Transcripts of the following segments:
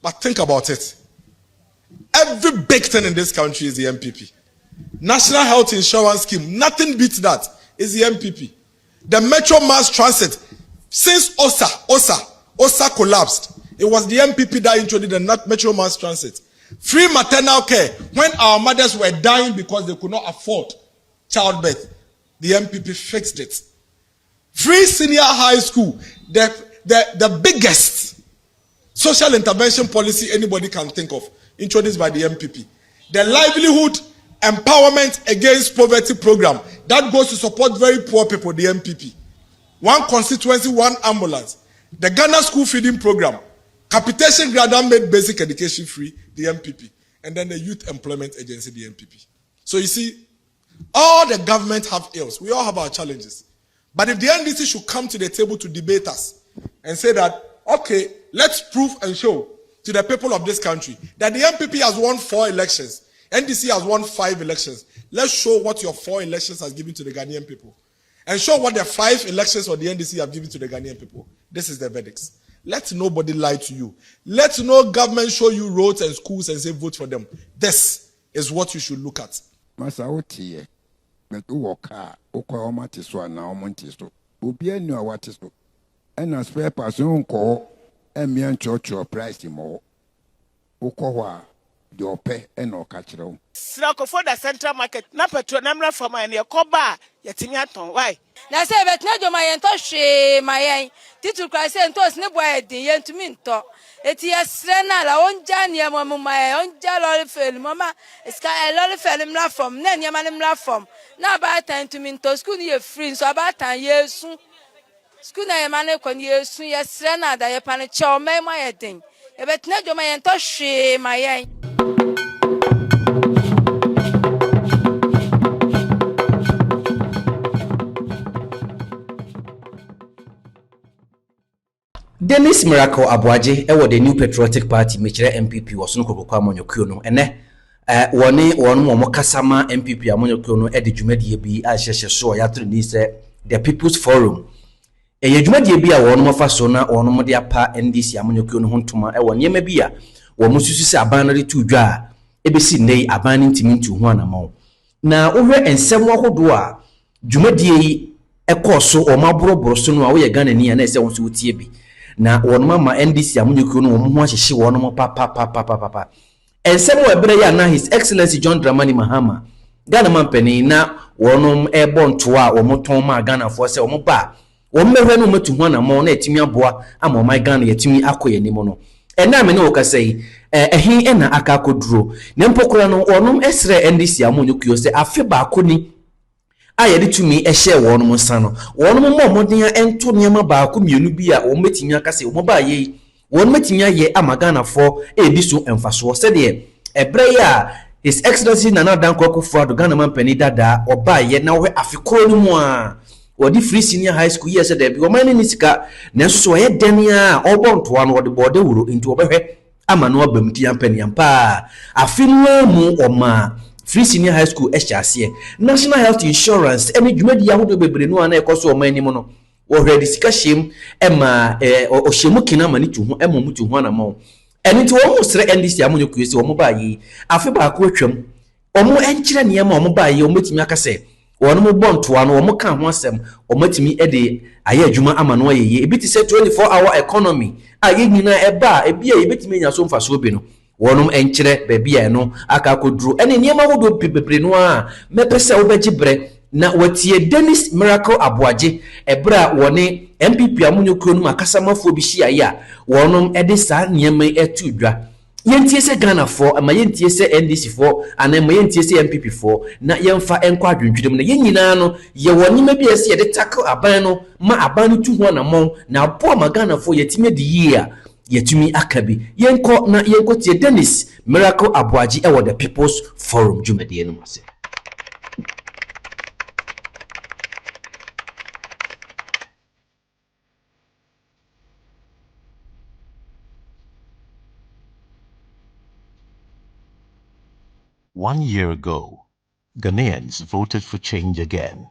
But think about it. Every big thing in this country is the NPP. National Health Insurance Scheme, nothing beats that. Is the NPP. The Metro Mass Transit, since OSA collapsed, it was the NPP that introduced the Metro Mass Transit. Free maternal care, when our mothers were dying because they could not afford childbirth, the NPP fixed it. Free senior high school, the biggest social intervention policy anybody can think of, introduced by the NPP. The livelihood empowerment against poverty program that goes to support very poor people, the NPP. One constituency, one ambulance. The Ghana school feeding program, capitation grant that made basic education free, the NPP. And then the youth employment agency, the NPP. So you see, all the government have ills. We all have our challenges. But if the NDC should come to the table to debate us and say that, okay, let's prove and show to the people of this country that the NPP has won 4 elections, NDC has won 5 elections. Let's show what your 4 elections has given to the Ghanaian people. And show what the 5 elections of the NDC have given to the Ghanaian people. This is the verdicts. Let nobody lie to you. Let no government show you roads and schools and say vote for them. This is what you should look at. Masauti, but Uoka, Okomatiswa, now Montisto, Ubia knew what is to. And a spare person call, and me and church or price him all. Okowa, your pay and no catch it all. Snako for the central market, Napatron, Namra for my near Koba, Yetimiaton. Why? Na say bet na do my ento hwe my titu kwa say ento ne boy din ye ntumi nto eti yesre na la onja ne mo my onja lori fel mama iska lori fel mla from na ne ma ne mla from na ba tan ntumi nto school ye free so ba tan yesu school na ye ma ne kon yesu yesre na da ye pa ne che o me ma ye din e bet na do my ento hwe my Dennis Miracle Aboagye ewo the New Patriotic Party mechire NPP woso no kokokwa amonyokuo no ene woni mo kasama NPP amonyokuo no e de dwumadie bi a hyehye so ya tro ni se the People's Forum ye dwumadie bi a wono mo fa so na wono mo de apa NDC amonyokuo no hontuma e woni ema bi a wo mo susu se aban no de tu dwa a ebesi nei aban ntimi ntu ho anamo na wohwe ensem wohodo a dwumadie yi ekoso o maboroboro so no a wo ye Ghana ni na ese won so wotie bi na wonma ma NDC amunyokuo no wo ho ahyehye wonmo papa ensem wo ebre ya na His Excellency John Dramani Mahama Ghana mampani na wonom ebonto a wo moton ma Ghana fo se wo ba wo mmehwe no matu ho na mo na etimi aboa ama my Ghana yetimi akoye ni mo no ena me ne wo kasai ehin ena aka koduro ne mpokora no wonom esre NDC amunyokuo se afe ba akoni ayede tumi ehye wonom nsa no wonom mo modin ento niam ba ko mienu bi a wo metimi aka se wo ba ye wonom metimi aye amagana fo edi so emfaso se de ebre ya His Excellency Nana Dankwa Kufuor Ghana mampani dada oba ye na wo afikoro no mu a wodi free senior high school ye se de bi wo mani ni sika na so ye den a obonto ano wodi bode wuro nti obehwe ama no abamti yampani yampa afinu mu oma free senior high school ehyiase National Health Insurance ene dwumadi yahodo bebre no ana ekoso omani mu no wo hwedi sika shem ema ohyemu kina mani tu ho ema mutu ho na ma ene nti wo sere NDC amonyokuo se wo ba yi afi ba ko atwam omo enkyere ne ma omo ba yi omo timi akase wono mo bonto ano omo ka ho asem omo timi ede aye adwuma ama no ayeye ebi ti se 24-hour economy aye nyina eba ebi e betimi nya so mfaso obi no wonom enkyere baabi a no aka koduro ene niema wodo bebre no a mepese wo begibre na watie Dennis Miracle Aboagye ebra woni NPP amunyokuo no akasamafo bi hia ya wonom ede sa niema etu dwa yentie se Ghana for ama yentie se NDC for ana ma yentie se NPP for na yemfa enko adwendwedem na yenyina no ye wonima bi ese ye de tackle aban no ma aban no tu ho na mon na abo ma Ghana for yetime de yia yetumi akabi yenko na yenko tie Dennis Miracle Aboagye ewo the People's Forum dwumadie no mase. One year ago, Ghanaians voted for change again.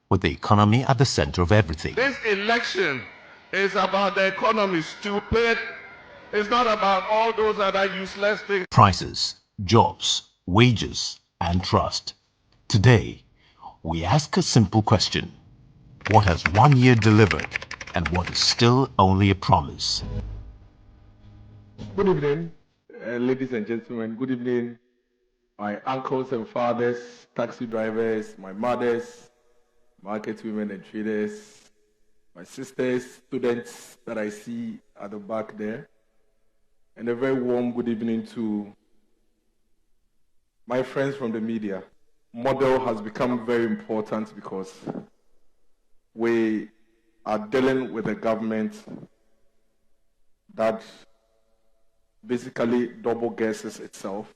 With the economy at the center of everything. This election It's about the economy, stupid. It's not about all those other useless things. Prices, jobs, wages, and trust. Today, we ask a simple question. What has 1 year delivered and what is still only a promise? Good evening, ladies and gentlemen. Good evening, my uncles and fathers, taxi drivers, my mothers, market women and traders, my sisters, students that I see at the back there, and a very warm good evening to my friends from the media. Model has become very important because we are dealing with a government that basically double guesses itself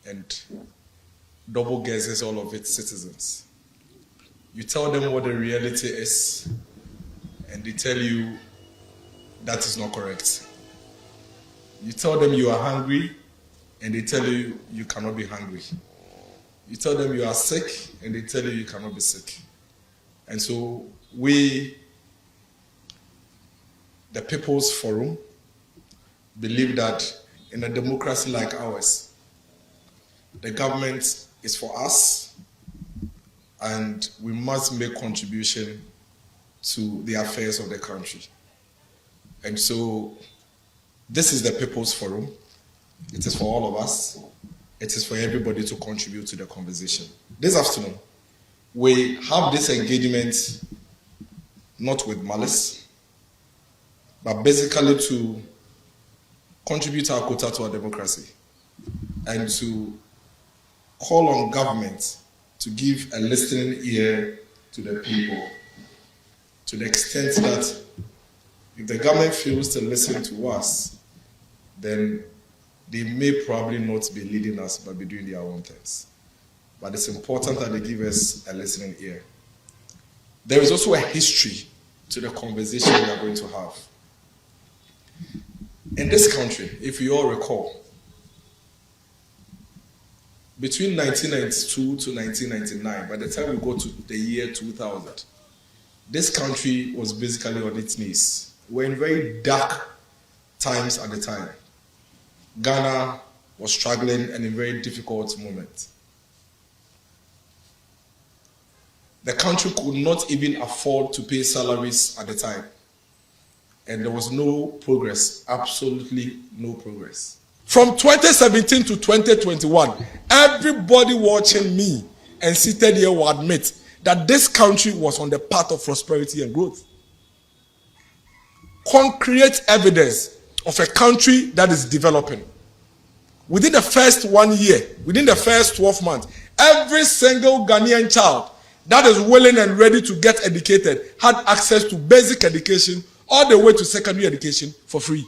and double guesses all of its citizens. You tell them what the reality is, and they tell you that is not correct. You tell them you are hungry, and they tell you you cannot be hungry. You tell them you are sick, and they tell you you cannot be sick. And so we, the People's Forum, believe that in a democracy like ours, the government is for us, and we must make contribution to the affairs of the country. And so this is the People's Forum. It is for all of us. It is for everybody to contribute to the conversation. This afternoon, we have this engagement not with malice, but basically to contribute our quota to our democracy and to call on government to give a listening ear to the people, to the extent that if the government fails to listen to us, then they may probably not be leading us, but be doing their own things. But it's important that they give us a listening ear. There is also a history to the conversation we are going to have. In this country, if you all recall, between 1992 to 1999, by the time we go to the year 2000, this country was basically on its knees. We're in very dark times at the time. Ghana was struggling and in a very difficult moment. The country could not even afford to pay salaries at the time. And there was no progress, absolutely no progress. From 2017 to 2021, everybody watching me and seated here will admit that this country was on the path of prosperity and growth. Concrete evidence of a country that is developing. Within the first 1 year, within the first 12 months, every single Ghanaian child that is willing and ready to get educated had access to basic education all the way to secondary education for free.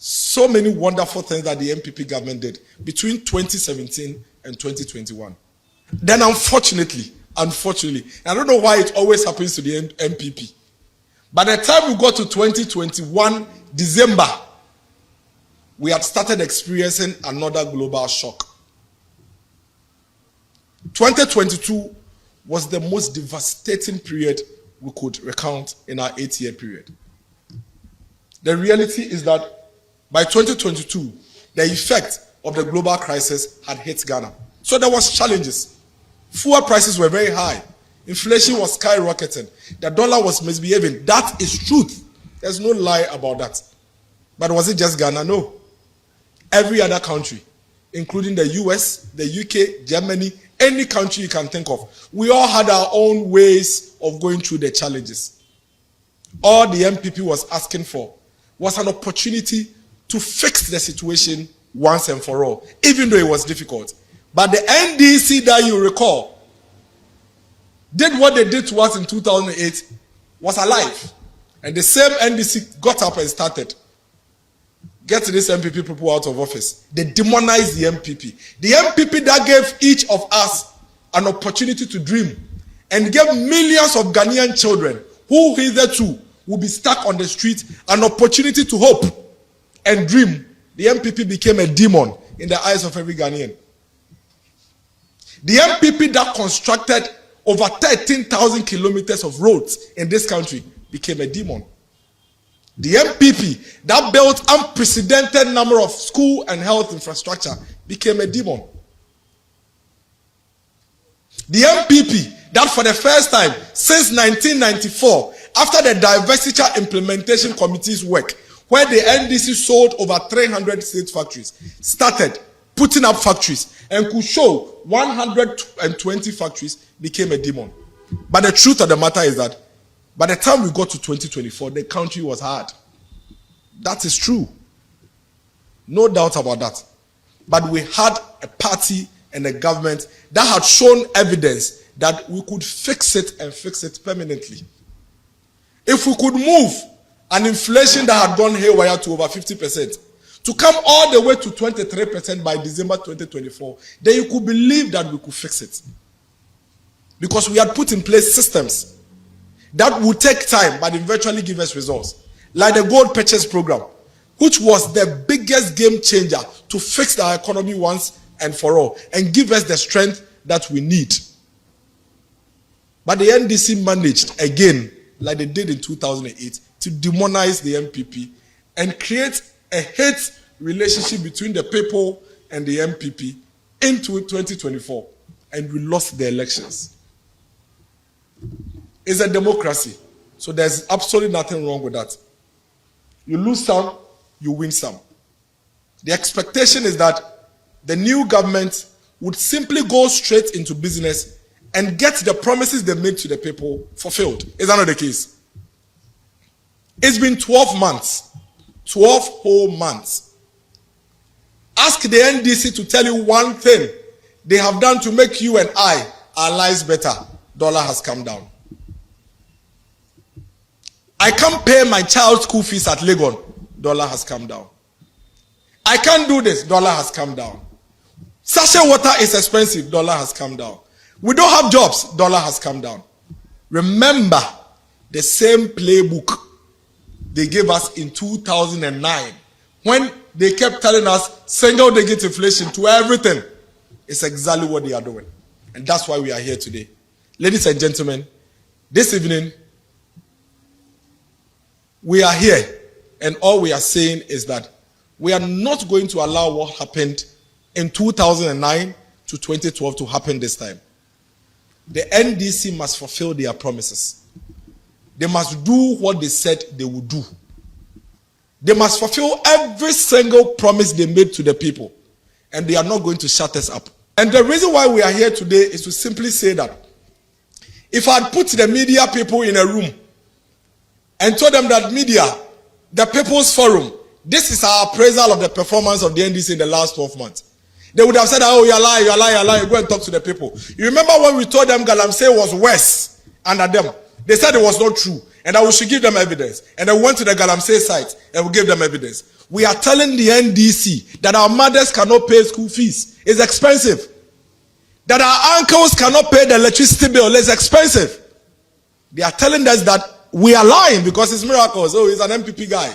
So many wonderful things that the NPP government did between 2017 and 2021. Then unfortunately, I don't know why it always happens to the NPP. By the time we got to 2021, December, we had started experiencing another global shock. 2022 was the most devastating period we could recount in our 8-year period. The reality is that by 2022, the effect of the global crisis had hit Ghana. So there was challenges. Fuel prices were very high. Inflation was skyrocketing. The dollar was misbehaving. That is truth. There's no lie about that. But was it just Ghana? No. Every other country, including the US, the UK, Germany, any country you can think of, we all had our own ways of going through the challenges. All the NPP was asking for was an opportunity to fix the situation once and for all, even though it was difficult. But the NDC that you recall did what they did to us in 2008 was alive. And the same NDC got up and started. Get this MPP people out of office. They demonized the MPP. The MPP that gave each of us an opportunity to dream and gave millions of Ghanaian children who hitherto will be stuck on the street an opportunity to hope and dream. The MPP became a demon in the eyes of every Ghanaian. The NPP that constructed over 13,000 kilometers of roads in this country became a demon. The NPP that built unprecedented number of school and health infrastructure became a demon. The NPP that for the first time since 1994, after the Divestiture Implementation Committee's work, where the NDC sold over 300 state factories, started putting up factories and could show 120 factories, became a demon. But the truth of the matter is that by the time we got to 2024, the country was hard. That is true. No doubt about that. But we had a party and a government that had shown evidence that we could fix it and fix it permanently. If we could move an inflation that had gone haywire to over 50%, to come all the way to 23% by December 2024, then you could believe that we could fix it. Because we had put in place systems that would take time but eventually give us results. Like the gold purchase program, which was the biggest game changer to fix our economy once and for all and give us the strength that we need. But the NDC managed again, like they did in 2008, to demonize the NPP and create a hate relationship between the people and the NPP into 2024, and we lost the elections. It's a democracy, so there's absolutely nothing wrong with that. You lose some, you win some. The expectation is that the new government would simply go straight into business and get the promises they made to the people fulfilled. Is that not the case? It's been 12 months, 12 whole months. Ask the NDC to tell you one thing they have done to make you and I, our lives better. Dollar has come down. I can't pay my child's school fees at Legon. Dollar has come down. I can't do this. Dollar has come down. Sachet water is expensive. Dollar has come down. We don't have jobs. Dollar has come down. Remember the same playbook they gave us in 2009 when they kept telling us single digit inflation to everything. It's exactly what they are doing. And that's why we are here today. Ladies and gentlemen, this evening, we are here, and all we are saying is that we are not going to allow what happened in 2009 to 2012 to happen this time. The NDC must fulfill their promises. They must do what they said they would do. They must fulfill every single promise they made to the people, and they are not going to shut us up. And the reason why we are here today is to simply say that if I had put the media people in a room and told them that media, the People's Forum, this is our appraisal of the performance of the NDC in the last 12 months, they would have said, oh, you're lying, you're lying, you're lying, go and talk to the people. You remember when we told them Galamsey was worse under them? They said it was not true, and that we should give them evidence. And they went to the Galamsey site, and we gave them evidence. We are telling the NDC that our mothers cannot pay school fees. It's expensive. That our uncles cannot pay the electricity bill. It's expensive. They are telling us that we are lying because it's miracles. Oh, he's an NPP guy.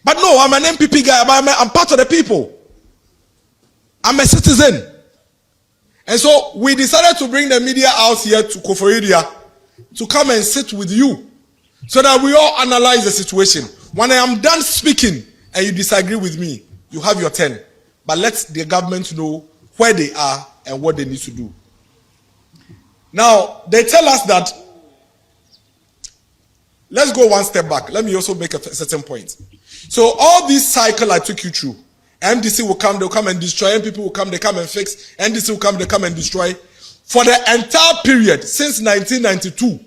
But no, I'm an NPP guy. I'm part of the people. I'm a citizen. And so we decided to bring the media out here to Koforidua to come and sit with you so that we all analyze the situation. When I am done speaking and you disagree with me, you have your turn. But let the government know where they are and what they need to do. Now, they tell us that, let's go one step back. Let me also make a certain point. So all this cycle I took you through, MDC will come, they'll come and destroy, NPP will come, they come and fix, NDC will come, they come and destroy. For the entire period, since 1992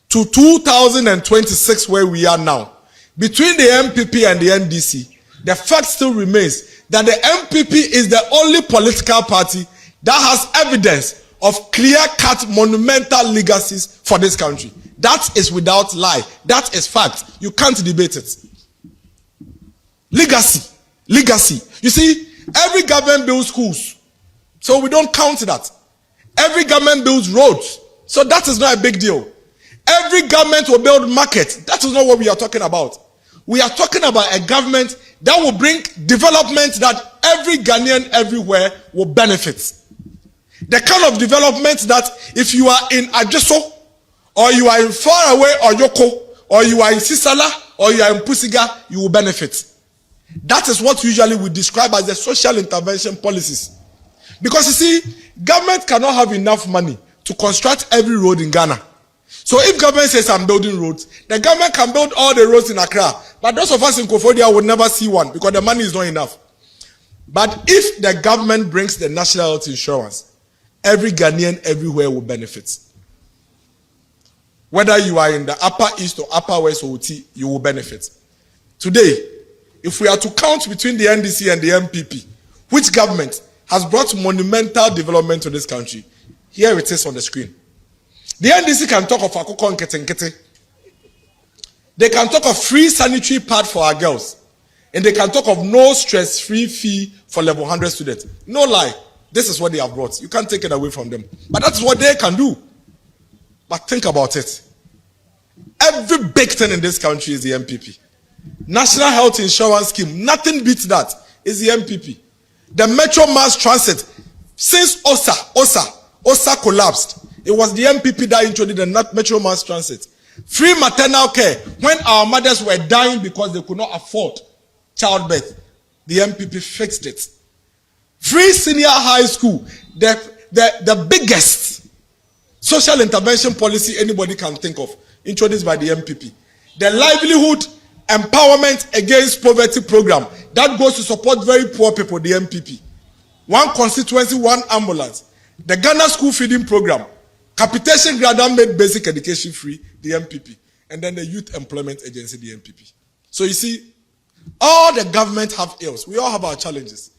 to 2026 where we are now, between the MPP and the NDC, the fact still remains that the MPP is the only political party that has evidence of clear-cut monumental legacies for this country. That is without lie. That is fact. You can't debate it. Legacy. Legacy. You see, every government builds schools, so we don't count that. Every government builds roads, so that is not a big deal. Every government will build markets. That is not what we are talking about. We are talking about a government that will bring development that every Ghanaian everywhere will benefit. The kind of development that if you are in Adjeso, or you are in far away or Yoko, or you are in Sisala, or you are in Pusiga, you will benefit. That is what usually we describe as the social intervention policies. Because you see, government cannot have enough money to construct every road in Ghana. So if government says I'm building roads, the government can build all the roads in Accra. But those of us in Kofodia would never see one because the money is not enough. But if the government brings the national health insurance, every Ghanaian everywhere will benefit. Whether you are in the upper east or upper west or Oti, you will benefit. Today, if we are to count between the NDC and the NPP, which government has brought monumental development to this country, here it is on the screen. The NDC can talk of Akoko Nkete. They can talk of free sanitary pad for our girls. And they can talk of no stress-free fee for level 100 students. No lie. This is what they have brought. You can't take it away from them. But that's what they can do. But think about it. Every big thing in this country is the NPP. National Health Insurance Scheme, nothing beats that, is the NPP. The Metro Mass Transit, since OSA collapsed, it was the NPP that introduced the Metro Mass Transit. Free maternal care, when our mothers were dying because they could not afford childbirth, the NPP fixed it. Free senior high school, the biggest social intervention policy anybody can think of, introduced by the NPP. The livelihood empowerment against poverty program that goes to support very poor people, the NPP. One constituency, one ambulance. The Ghana school feeding program, capitation grant that made basic education free, the NPP. And then the youth employment agency, the NPP. So you see, all the government have ills. We all have our challenges.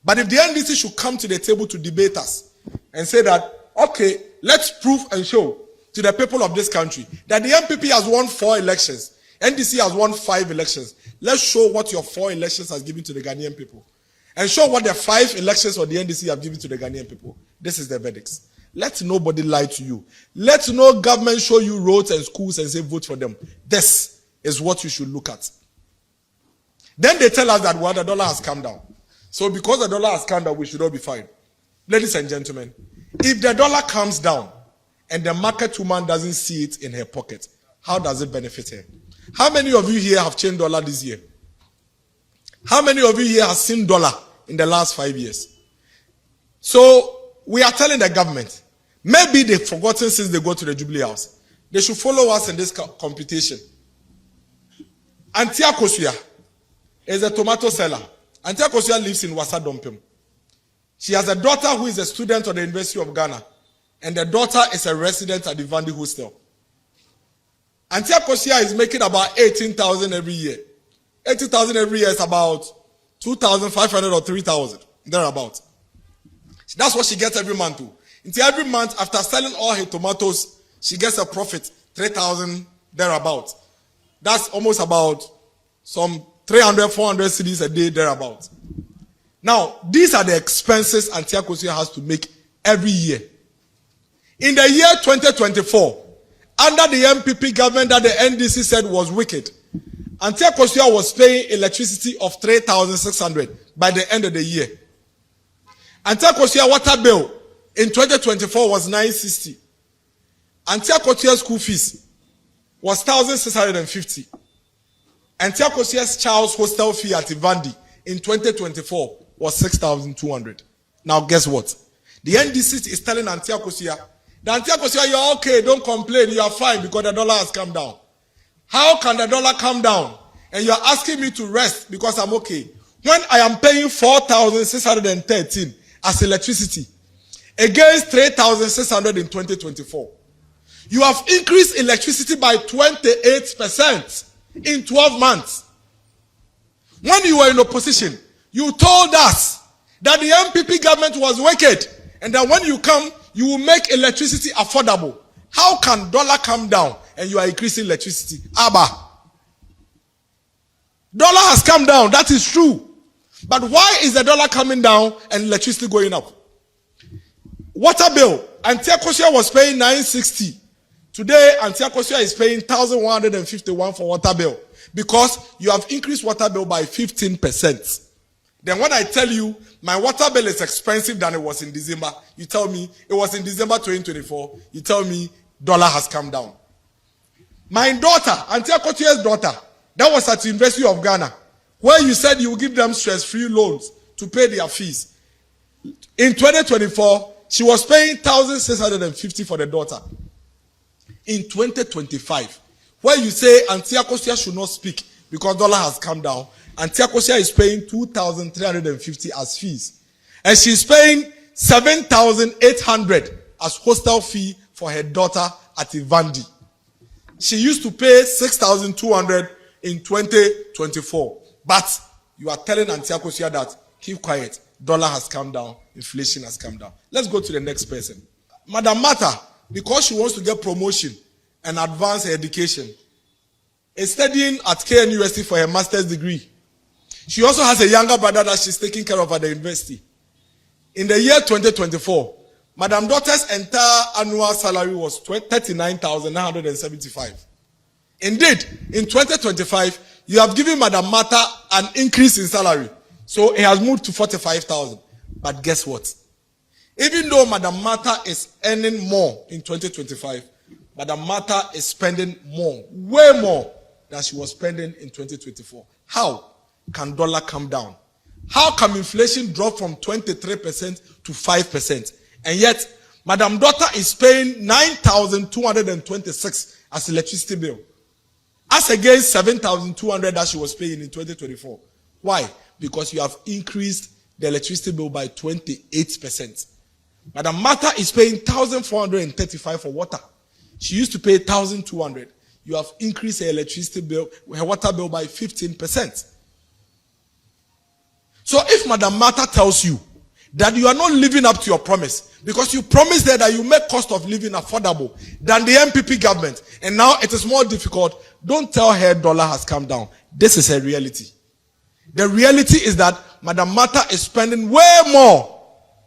But if the NDC should come to the table to debate us and say that, okay, let's prove and show to the people of this country that the NPP has won 4 elections, NDC has won 5 elections. Let's show what your 4 elections has given to the Ghanaian people. And show what the 5 elections of the NDC have given to the Ghanaian people. This is the verdicts. Let nobody lie to you. Let no government show you roads and schools and say vote for them. This is what you should look at. Then they tell us that, well, the dollar has come down. So because the dollar has come down, we should all be fine. Ladies and gentlemen, if the dollar comes down and the market woman doesn't see it in her pocket, how does it benefit her? How many of you here have changed dollar this year? How many of you here have seen dollar in the last 5 years? So we are telling the government, maybe they've forgotten since they go to the Jubilee House. They should follow us in this computation. Antia Kosuya is a tomato seller. Antia Kosuya lives in Wasa Dompem. She has a daughter who is a student at the University of Ghana, and the daughter is a resident at the Vandi Hostel. Antia Kosuya is making about 18,000 every year. 80,000 every year is about 2,500 or 3,000, thereabout. That's what she gets every month too. Until every month, after selling all her tomatoes, she gets a profit, 3,000 thereabout. That's almost about some 300, 400 cedis a day thereabout. Now, these are the expenses Antia Kosuya has to make every year. In the year 2024, under the NPP government that the NDC said was wicked, Antia Kosuya was paying electricity of 3,600 by the end of the year. Antia Kosuya water bill in 2024 was 960. Antia Kosuya's school fees was 1,650. Antia Kosuya's child's hostel fee at Ivandi in 2024 was 6,200. Now guess what? The NDC is telling Antia Kosuya that Antia Kosuya, you're okay, don't complain, you are fine because the dollar has come down. How can the dollar come down and you're asking me to rest because I'm okay when I am paying 4,613 as electricity against 3,600 in 2024? You have increased electricity by 28% in 12 months. When you were in opposition, you told us that the NPP government was wicked and that when you come, you will make electricity affordable. How can dollar come down and you are increasing electricity? Abba. Dollar has come down, that is true. But why is the dollar coming down and electricity going up? Water bill, Antia Kosuya was paying 960. Today, Antia Kosuya is paying 1,151 for water bill because you have increased water bill by 15%. Then when I tell you my water bill is expensive than it was in December, you tell me it was in December 2024, you tell me dollar has come down. My daughter, Auntie Akotuye's daughter, that was at the University of Ghana, where you said you will give them stress-free loans to pay their fees. In 2024, she was paying 1,650 for the daughter. In 2025, where you say Auntie Akotuye should not speak because dollar has come down, Auntie Akotuye is paying 2,350 as fees. And she's paying 7,800 as hostel fee for her daughter at Ivandi. She used to pay 6,200 in 2024. But you are telling Auntie Akotuye that keep quiet. Dollar has come down. Inflation has come down. Let's go to the next person. Madam Martha, because she wants to get promotion and advance her education, is studying at KNUST for her master's degree. She also has a younger brother that she's taking care of at the university. In the year 2024, Madam Daughter's entire annual salary was 39,975. Indeed, in 2025, you have given Madam Martha an increase in salary. So it has moved to 45,000. But guess what? Even though Madam Martha is earning more in 2025, Madam Martha is spending more, way more than she was spending in 2024. How can dollar come down? How can inflation drop from 23% to 5%? And yet, Madam Daughter is paying 9,226 as electricity bill, as against 7,200 that she was paying in 2024. Why? Because you have increased the electricity bill by 28%. Madam Martha is paying 1,435 for water. She used to pay 1,200. You have increased her electricity bill, her water bill by 15%. So if Madam Martha tells you that you are not living up to your promise, because you promised her that you make cost of living affordable than the NPP government, and now it is more difficult, don't tell her dollar has come down. This is a reality. The reality is that Madam Martha is spending way more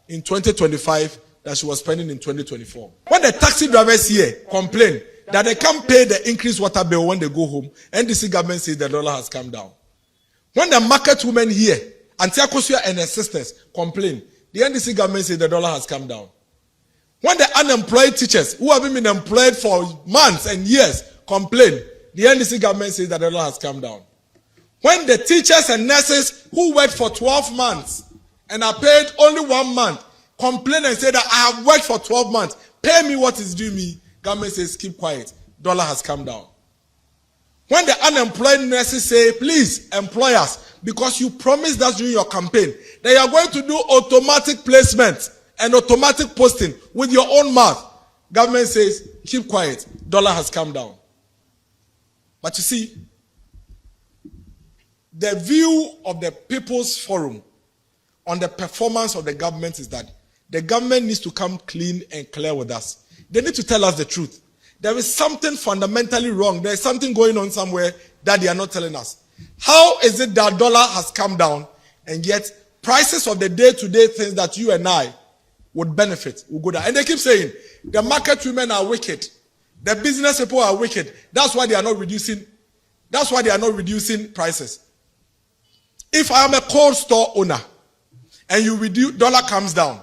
in 2025 than she was spending in 2024. When the taxi drivers here complain that they can't pay the increased water bill when they go home, NDC government says the dollar has come down. When the market women here, Auntie Akotuye and her sisters complain, the NDC government says the dollar has come down. When the unemployed teachers who have been employed for months and years complain, the NDC government says that the dollar has come down. When the teachers and nurses who worked for 12 months and are paid only 1 month complain and say that I have worked for 12 months, pay me what is due me, government says keep quiet, dollar has come down. When the unemployed nurses say, please employ us, because you promised us during your campaign that you are going to do automatic placement and automatic posting with your own mouth, government says keep quiet, dollar has come down. But you see, the view of the People's Forum on the performance of the government is that the government needs to come clean and clear with us. They need to tell us the truth. There is something fundamentally wrong. There is something going on somewhere that they are not telling us. How is it that dollar has come down and yet prices of the day-to-day things that you and I would benefit will go down? And they keep saying the market women are wicked. The business people are wicked. That's why they are not reducing. That's why they are not reducing prices. If I am a cold store owner and you reduce, dollar comes down,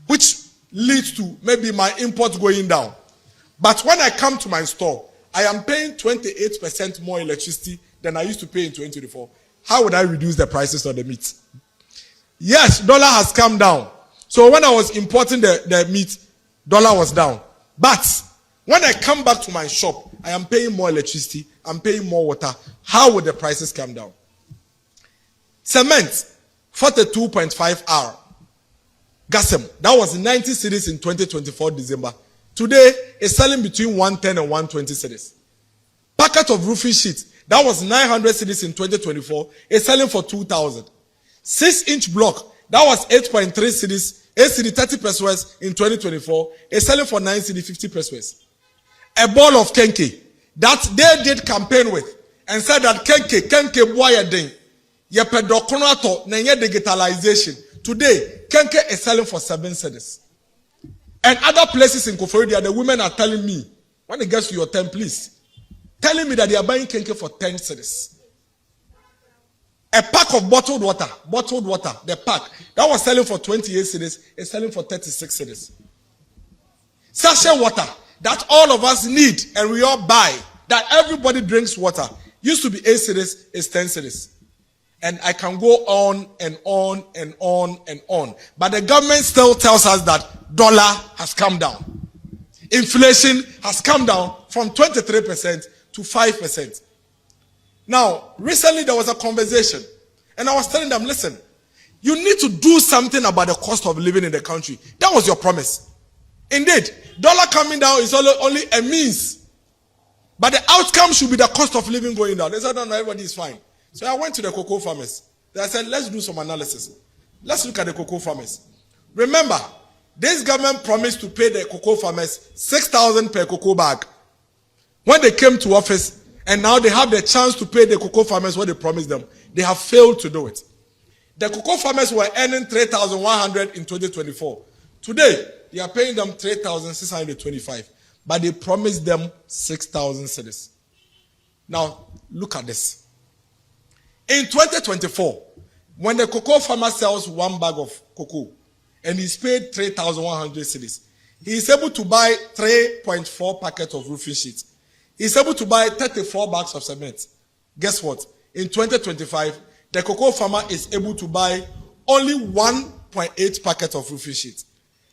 which leads to maybe my imports going down. But when I come to my store, I am paying 28% more electricity than I used to pay in 2024. How would I reduce the prices of the meat? Yes, dollar has come down. So when I was importing the meat, dollar was down. But when I come back to my shop, I am paying more electricity, I'm paying more water. How would the prices come down? Cement, 42.5 R. Gasem, that was 90 cedis in 2024 December. Today, it's selling between 110 and 120 cedis. Packet of roofing sheets, that was 900 cedis in 2024. It's selling for 2,000. 6-inch block, that was 8.3 cedis, 8 cedi 30 pesos in 2024. It's selling for 9 cedi 50 pesos. A ball of kenke that they did campaign with and said that kenke boya ding. Ye pedokonato na ye digitalization. Today, kenke is selling for 7 cedis. And other places in Koforidua, the women are telling me, when it gets to your turn, please, telling me that they are buying kenke for 10 cedis. A pack of bottled water, the pack that was selling for 28 cedis is selling for 36 cedis. Sachet water that all of us need and we all buy, that everybody drinks water, used to be 8 cedis, is 10 cedis. And I can go on and on and on and on. But the government still tells us that dollar has come down. Inflation has come down from 23% to 5%. Now, recently there was a conversation, and I was telling them, listen, you need to do something about the cost of living in the country. That was your promise. Indeed, dollar coming down is only a means. But the outcome should be the cost of living going down. They said, no, everybody is fine. So I went to the cocoa farmers. I said, let's do some analysis. Let's look at the cocoa farmers. Remember, this government promised to pay the cocoa farmers 6,000 per cocoa bag when they came to office, and now they have the chance to pay the cocoa farmers what they promised them. They have failed to do it. The cocoa farmers were earning 3,100 in 2024. Today, they are paying them 3,625, but they promised them 6,000 cedis. Now, look at this. In 2024, when the cocoa farmer sells one bag of cocoa and he's paid 3,100 cedis, he is able to buy 3.4 packets of roofing sheets. He's able to buy 34 bags of cement. Guess what? In 2025, the cocoa farmer is able to buy only 1.8 packets of roofing sheets.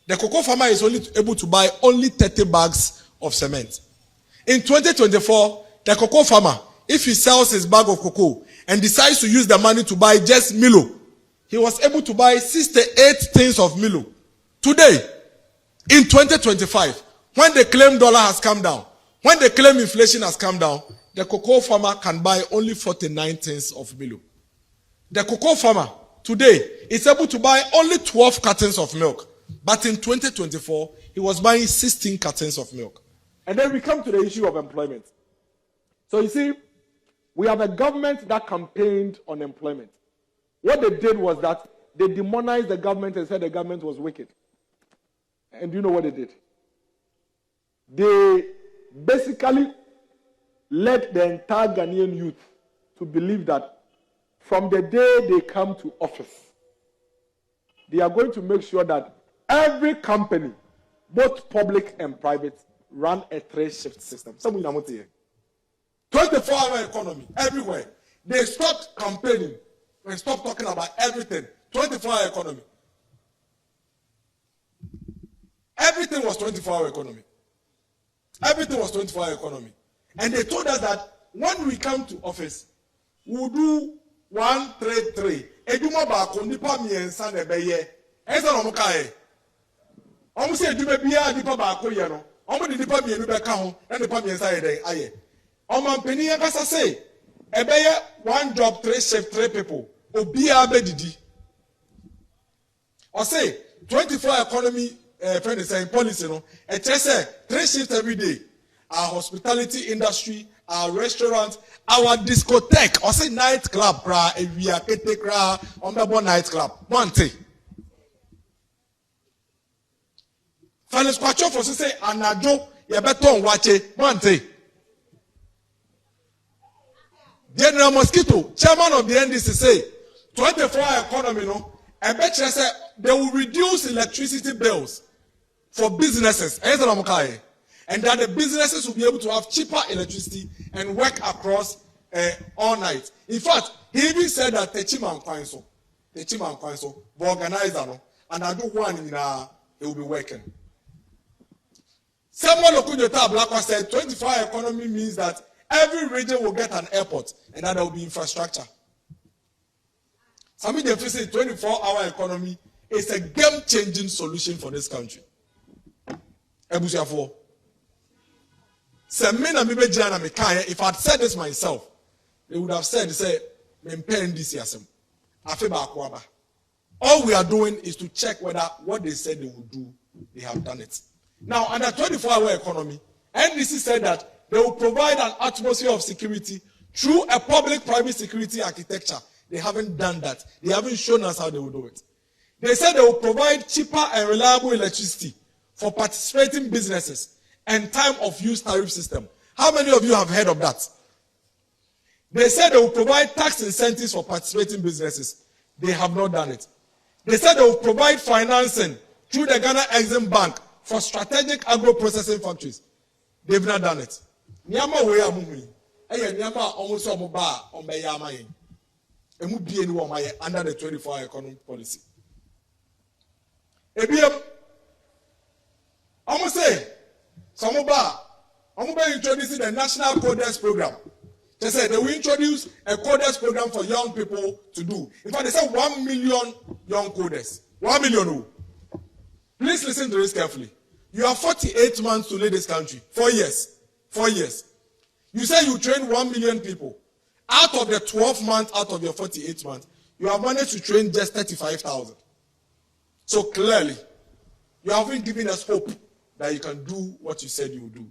The cocoa farmer is only able to buy only 30 bags of cement. In 2024, the cocoa farmer, if he sells his bag of cocoa and decides to use the money to buy just Milo, he was able to buy 68 tins of Milo. Today, in 2025, when they claim dollar has come down, when they claim inflation has come down, the cocoa farmer can buy only 49 tins of Milo. The cocoa farmer today is able to buy only 12 cartons of milk. But in 2024, he was buying 16 cartons of milk. And then we come to the issue of employment. So you see, we have a government that campaigned on employment. What they did was that they demonized the government and said the government was wicked. And do you know what they did? They basically led the entire Ghanaian youth to believe that from the day they come to office, they are going to make sure that every company, both public and private, run a 3-shift system. 24-hour economy, everywhere. They stopped campaigning and stopped talking about everything. 24-hour economy. Everything was 24-hour economy. Everything was 24-hour economy. And they told us that when we come to office, we'll do 133. Eduma bako nipa miensa nebeye. Esa no mukae. Omu se eduma biya nipa bako ye no. Omu di nipa mienu beka ho, na nipa miensa ye den aye. Omampeni ya kasa say, ebeye 1 job, 3 shift, 3 people. Obiya bedidi. Or say 24 economy friend is saying policy no. It say 3 shifts every day. Our hospitality industry, our restaurant, our discotheque, or say nightclub, we are on the nightclub. One thing. Finance Kwacho for say anajo ya beton wache one thing. General Mosquito, chairman of the NDC, say 24-hour economy no. I bet you say they will reduce electricity bills for businesses. And that the businesses will be able to have cheaper electricity and work across all night. In fact, he even said that Techima and Kwanso, organizer, no, and I do one in it will be working. Someone Okunyota Blackwa said 24-hour economy means that every region will get an airport and that there will be infrastructure. Some of them say 24-hour economy is a game-changing solution for this country. Ebusiafo. If I'd said this myself, they would have said, NDC Asem. All we are doing is to check whether what they said they would do, they have done it. Now, under 24-hour economy, NDC said that they will provide an atmosphere of security through a public-private security architecture. They haven't done that. They haven't shown us how they will do it. They said they will provide cheaper and reliable electricity for participating businesses and time of use tariff system. How many of you have heard of that? They said they will provide tax incentives for participating businesses. They have not done it. They said they will provide financing through the Ghana Exim Bank for strategic agro-processing factories. They've not done it. Nyama we amumi. Eye nyama almost omoba ombe yama yin. Emu bi eni wo maye under the 24-hour economic policy. Ebiem almost say somoba introducing the National Coders Program. They said they will introduce a coders program for young people to do. In fact, they said 1 million young coders. 1 million. Please listen to this carefully. You have 48 months to lead this country. 4 years. 4 years. You say you train 1 million people. Out of the 12 months, out of your 48 months, you have managed to train just 35,000. So clearly, you haven't given us hope that you can do what you said you would do.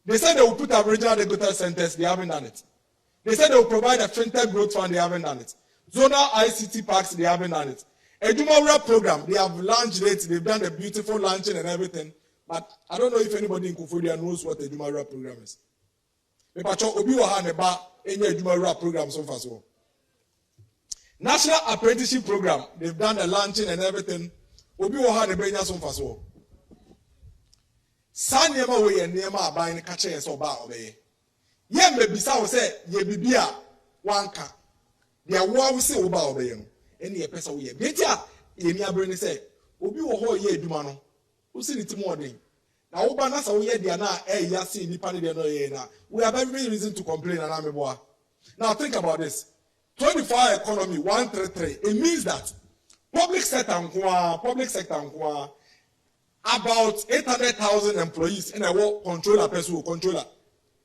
They said they will put Aboriginal regulatory centers, they haven't done it. They said they will provide a fintech growth fund, they haven't done it. Zonal ICT parks, they haven't done it. Ejumawura program, they have launched it, they've done a beautiful launching and everything. But I don't know if anybody in Kufuria knows what the Ejumawura program is. National Apprenticeship Program, they've done the launching and everything. San yema we ye nema aban ne kache yeso ba obeye ye mbebisa wo se ye bibia wanka de awo wo se wo ba obeye no ene ye pesa wo ye betia ye ni abre ne se obi wo ho ye aduma no wo se ni timo odin na wo ba na sa wo ye dia na ya se nipa ne de no ye na we have every reason to complain and ameboa. Now think about this. 24-hour economy 133, it means that public sector nkwa about 800,000 employees in a work controller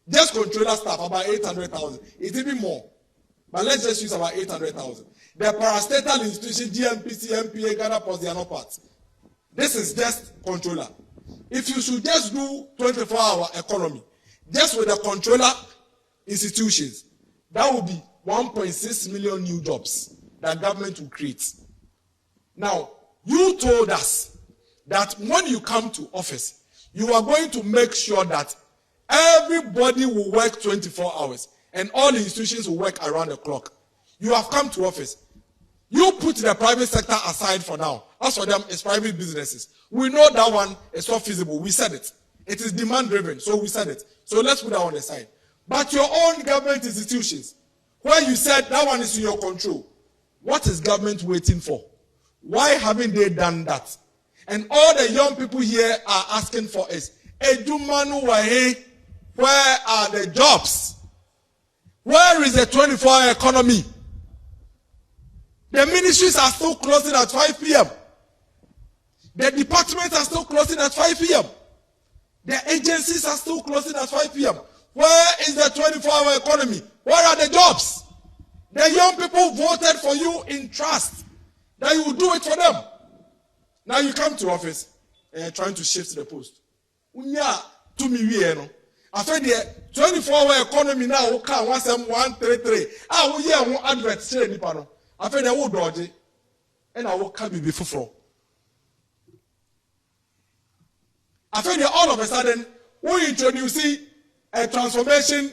just controller staff about 800,000. It's even more, but let's just use about 800,000. The parastatal institution GMPC, MPA, Ghana Post, they are not parts. This is just controller. If you should just do 24-hour economy just with the controller institutions, that would be 1.6 million new jobs that government will create. Now, you told us that when you come to office, you are going to make sure that everybody will work 24 hours and all the institutions will work around the clock. You have come to office. You put the private sector aside for now. As for them, it's private businesses. We know that one is not feasible. We said it. It is demand driven, so we said it. So let's put that on the side. But your own government institutions, where you said that one is in your control, what is government waiting for? Why haven't they done that? And all the young people here are asking for is, Edumanu Wahe, where are the jobs? Where is the 24-hour economy? The ministries are still closing at 5 p.m. The departments are still closing at 5 p.m. The agencies are still closing at 5 p.m. Where is the 24-hour economy? Where are the jobs? The young people voted for you in trust that you will do it for them. Now you come to office and you're trying to shift the post. Unya to me no. After the 24-hour economy now, we can 133. We hear one advert say nipa no. After the wo dodge, and I will come before. After the all of a sudden, we introduce a transformation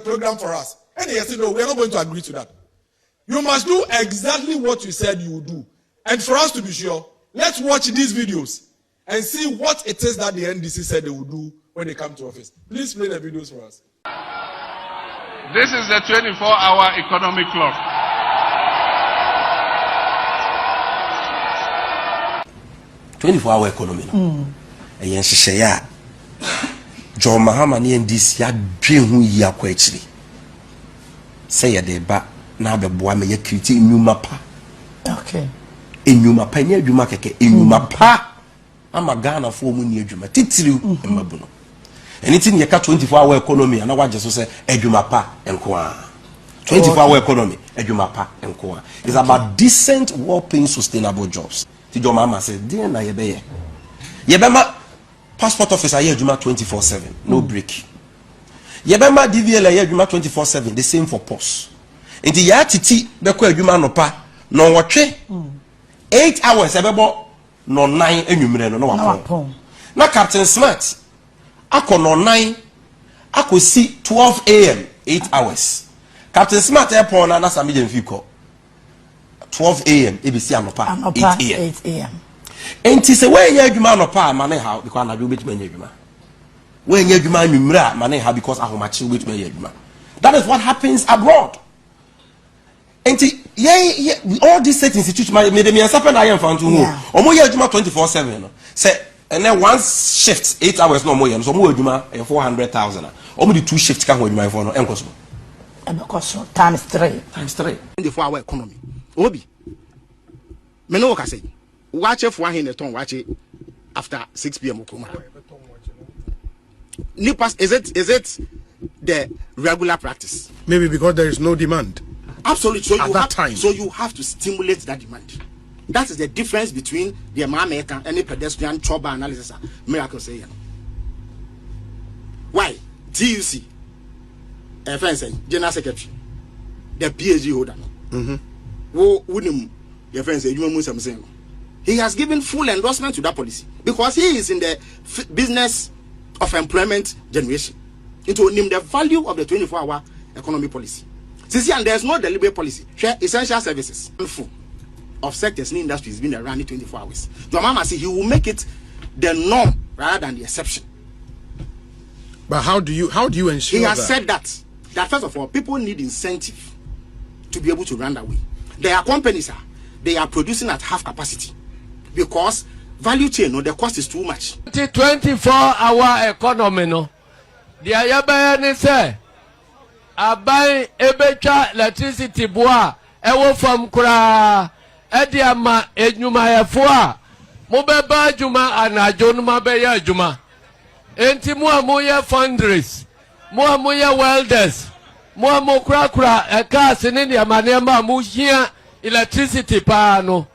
program for us. And he said, no, we are not going to agree to that. You must do exactly what you said you would do. And for us to be sure, let's watch these videos and see what it is that the NDC said they would do when they come to office. Please play the videos for us. This is the 24-hour economic clock. Twenty-four-hour economy. And Shaya John Mahama NDC ya dream ya kwa actually. Say ya deba na beboa me ya kriti enyuma pa. Okay. Enyuma pa ni adwuma keke enyuma pa. Ama Ghana fo mu ni adwuma titiriu emabuno. Anything ye ka 24-hour economy ana waje so say adwuma pa enko a. 24-hour economy adwuma pa enko a. It's about decent, well-paying, sustainable jobs. Ti John Mahama said, "Dear na ye be ye. Ye be ma passport office aye adwuma 24/7, no break. Ye be ma DVL aye adwuma 24/7, the same for post. Enti ya titi be ko adwuma no pa no wotwe 8 hours e be bo no 9 enwumre no wapon. Na Captain Smart akọ no 9 I could see 12 a.m. 8 hours. Captain Smart Airport na nasa medium fiko. 12 a.m. ABC anopa 8 a.m. 8 a.m. And say when you adwuma anopa mane how because na do betime nya adwuma. When you adwuma nwumra mane how because ahomache betime nya adwuma. That is what happens abroad. And all these state institutions made me happen I am found to know. Omo ye adwuma 24/7 no. Say and then one shift 8 hours no more yen so mo adwuma 400,000. Omo the two shifts can adwuma for no enkoso. Enkoso times 3. Times 3. 24-hour economy. Obi. Me no ka say. Watch for one in ton watch after 6 p.m. Okuma. Nipas is it the regular practice? Maybe because there is no demand. Absolutely. So at that time. So you have to stimulate that demand. That is the difference between the American and the pedestrian trouble analysis. Miracle say. Why? TUC, FNC, General Secretary, the PhD holder. He has given full endorsement to that policy because he is in the business of employment generation. Into name the value of the 24-hour economy policy. And there's no deliberate policy. Essential services of sectors in industries been around 24 hours. Your mama says he will make it the norm rather than the exception. But how do you ensure he has that? Said that first of all, people need incentive to be able to run that way. There are companies they are producing at half capacity because value chain the cost is too much. 24-hour economy no. The ayaba say abai ebecha electricity boa ewo from kura ediama enyuma yefo a mo beba adwuma anajo no mabeya adwuma enti mo amoye fundraise mo amoye welders mo amokura cars ne de amanema mo hia electricity pa no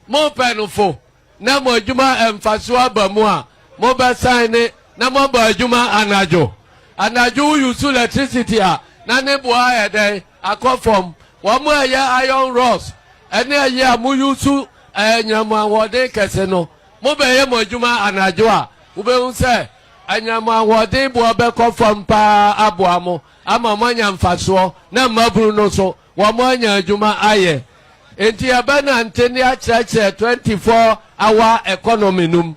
mo penufo na mo adwuma emfaso abamu a mo be sign na mo ba adwuma anajo use electricity a na ne boa ede akofom wo mo ya iron rods ene ya mo use anyama wode kese no mo be ye mo adwuma anajo a wo be hu se anyama wode bo be kofom pa aboamo ama mo anya mfaso na maburu no so wo mo anya adwuma aye enti abana anteni a church 24-hour economy num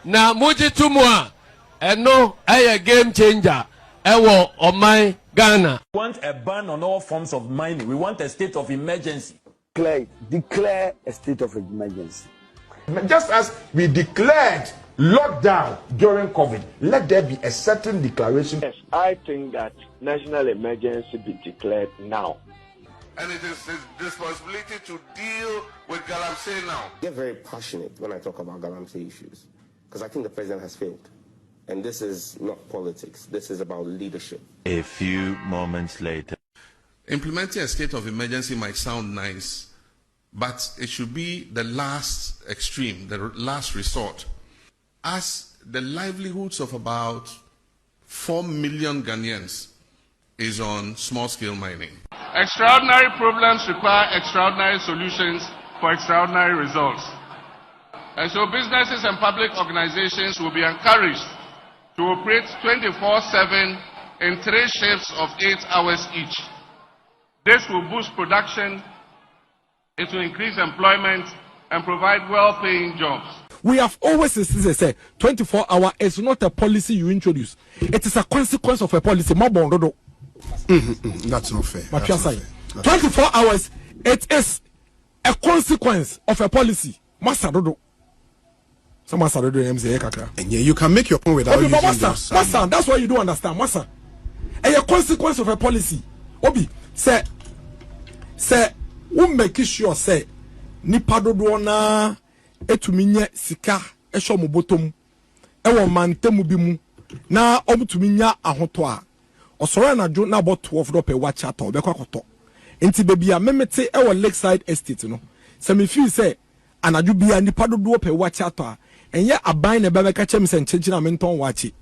na mujitumu a eno aye game changer ewo oman Ghana. We want a ban on all forms of mining. We want a state of emergency. Declare a state of emergency. Just as we declared lockdown during COVID, let there be a certain declaration. Yes, I think that national emergency be declared now. And it is his responsibility to deal with Galamsey now. I get very passionate when I talk about Galamsey issues because I think the president has failed. And this is not politics. This is about leadership. A few moments later. Implementing a state of emergency might sound nice, but it should be the last extreme, the last resort. As the livelihoods of about 4 million Ghanaians is on small-scale mining. Extraordinary problems require extraordinary solutions for extraordinary results. And so businesses and public organizations will be encouraged to operate 24/7 in 3 shifts of 8 hours each. This will boost production, it will increase employment, and provide well-paying jobs. We have always said 24-hour is not a policy you introduce. It is a consequence of a policy. That's not fair. But 24 hours, it is a consequence of a policy. And yeah, you can make your point without using those. Masa, that's why you don't understand. Masa, a consequence of a policy. Obi, say, we make sure say, nipa dodo na etuminya sika esho mo botom ewo mantemu bi mu na omutuminya ahoto a osoro na jo na about 12 do pe watch at obekwa koto enti baby a memete ewo Lakeside Estate no se me feel say anadwo bia nipa dodo pe watch at a enye aban na bebeka chem se nchechi na menton wachi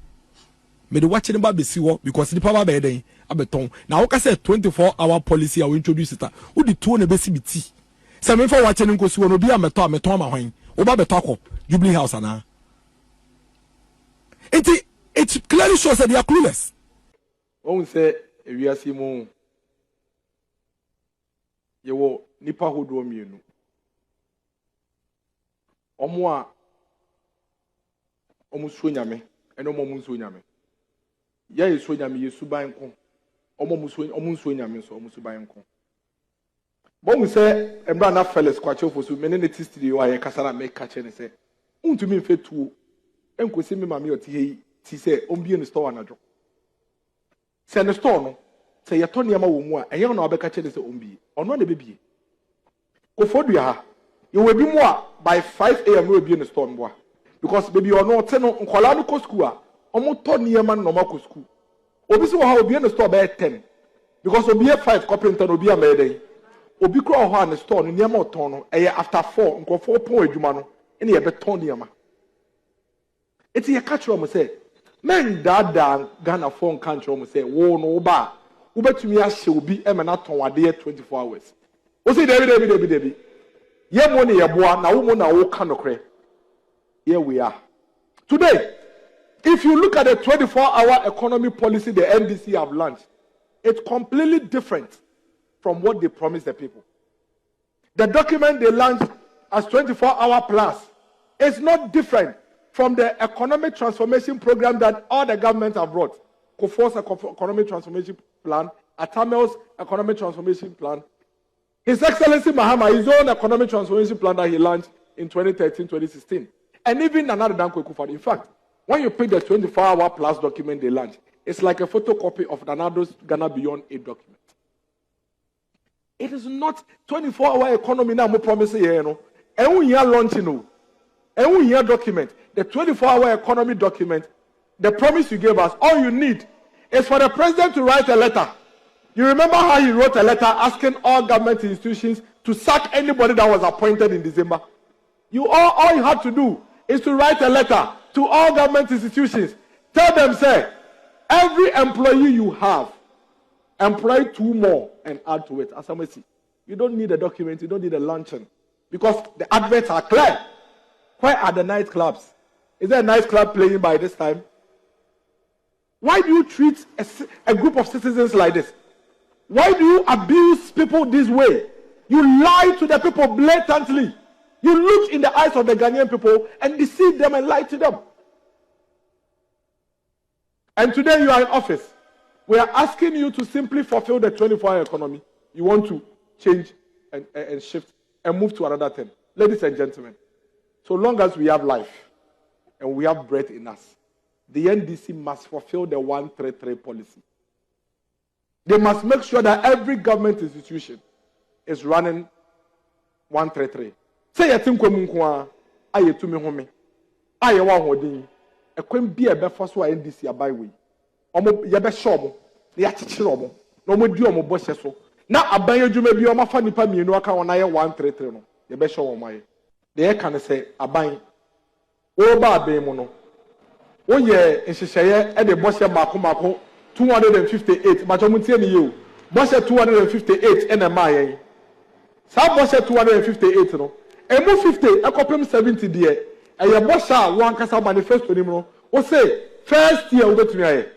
me de watch ne ba besi wo because nipa ba be den abeton na wo ka say 24-hour policy a we introduce it wo di to na besi biti se me for watch ne nkosi wo no bia ameton ma hwan wo ba beto akọ Jubilee House ana it clearly shows that they are clueless. Won't say if you are Simon, you will nipa who do me. Omwa omusunyame eno omusunyame ya yesunyame yesuban ko omusunyame so omusuban ko bo se embra na feles kwache ofosu mene ne tistiri wa ye kasara make kache ne se untumi mfetuo enkosi me mame oti hei ti se ombie ne store anadwo se ne store no se ye to niam wo mu a enye na obeka che ne se ombie ono na bebie kofodua ha you will be more by 5 a.m. will be in the store more. Because baby or no ten on Kolani ko school. Almost 10 year man no more school. Obi so how be in the store by 10. Because obi 5 copy ten obi a day. Obi crow ho in the store near more ton after 4 nko 4 pon adwuma no e na be ton near ma. Eti ye catch ro mo say men da Ghana phone country mo say wo no ba wo betumi a hye obi e me na ton wade 24 hours. O say David. Ye money ye boa na wo na wo kanokre. Here we are. Today, if you look at the 24-hour economy policy the NDC have launched, it's completely different from what they promised the people. The document they launched as 24-hour plus is not different from the economic transformation program that all the governments have brought. Kofo's economic transformation plan, Atamel's economic transformation plan, His Excellency Mahama, his own economic transformation plan that he launched in 2013-2016. And even another Danko Kufari. In fact, when you pick the 24-hour plus document they launched, it's like a photocopy of Nanado's Ghana Beyond Aid document. It is not 24-hour economy now, mo promise here, no. And we are launching, no. And we are document. The 24-hour economy document, the promise you gave us, all you need is for the president to write a letter. You remember how he wrote a letter asking all government institutions to sack anybody that was appointed in December? All you had to do is to write a letter to all government institutions. Tell them, say, every employee you have, employ 2 more and add to it. As I see, you don't need a document, you don't need a luncheon, because the adverts are clear. Where are the nightclubs? Is there a nightclub playing by this time? Why do you treat a group of citizens like this? Why do you abuse people this way? You lie to the people blatantly. You look in the eyes of the Ghanaian people and deceive them and lie to them. And today you are in office. We are asking you to simply fulfill the 24-hour economy. You want to change and shift and move to another thing. Ladies and gentlemen, so long as we have life and we have breath in us, the NDC must fulfill the 133 policy. They must make sure that every government institution is running 133. Say you think we aye to me home. Aye wa hodin. E kwem bi e be fa so NDC abai we. Omo ye be show mo. Na ya chichire omo. Na omo di omo bo hye so. Na aban adwuma bi omo fa nipa mienu aka won aye 133 no. Ye be show omo aye. De e kan say aban wo ba aban mu no. Wo ye nhyehyeye e de bo hye mako 258 but omo tie ni ye o. Bo hye 258 e na ma yen. Sa bo hye 258 no. Emu 50 ekopem 70 de eye bo sha wan kasa manifesto ni no o say first year obetumi aye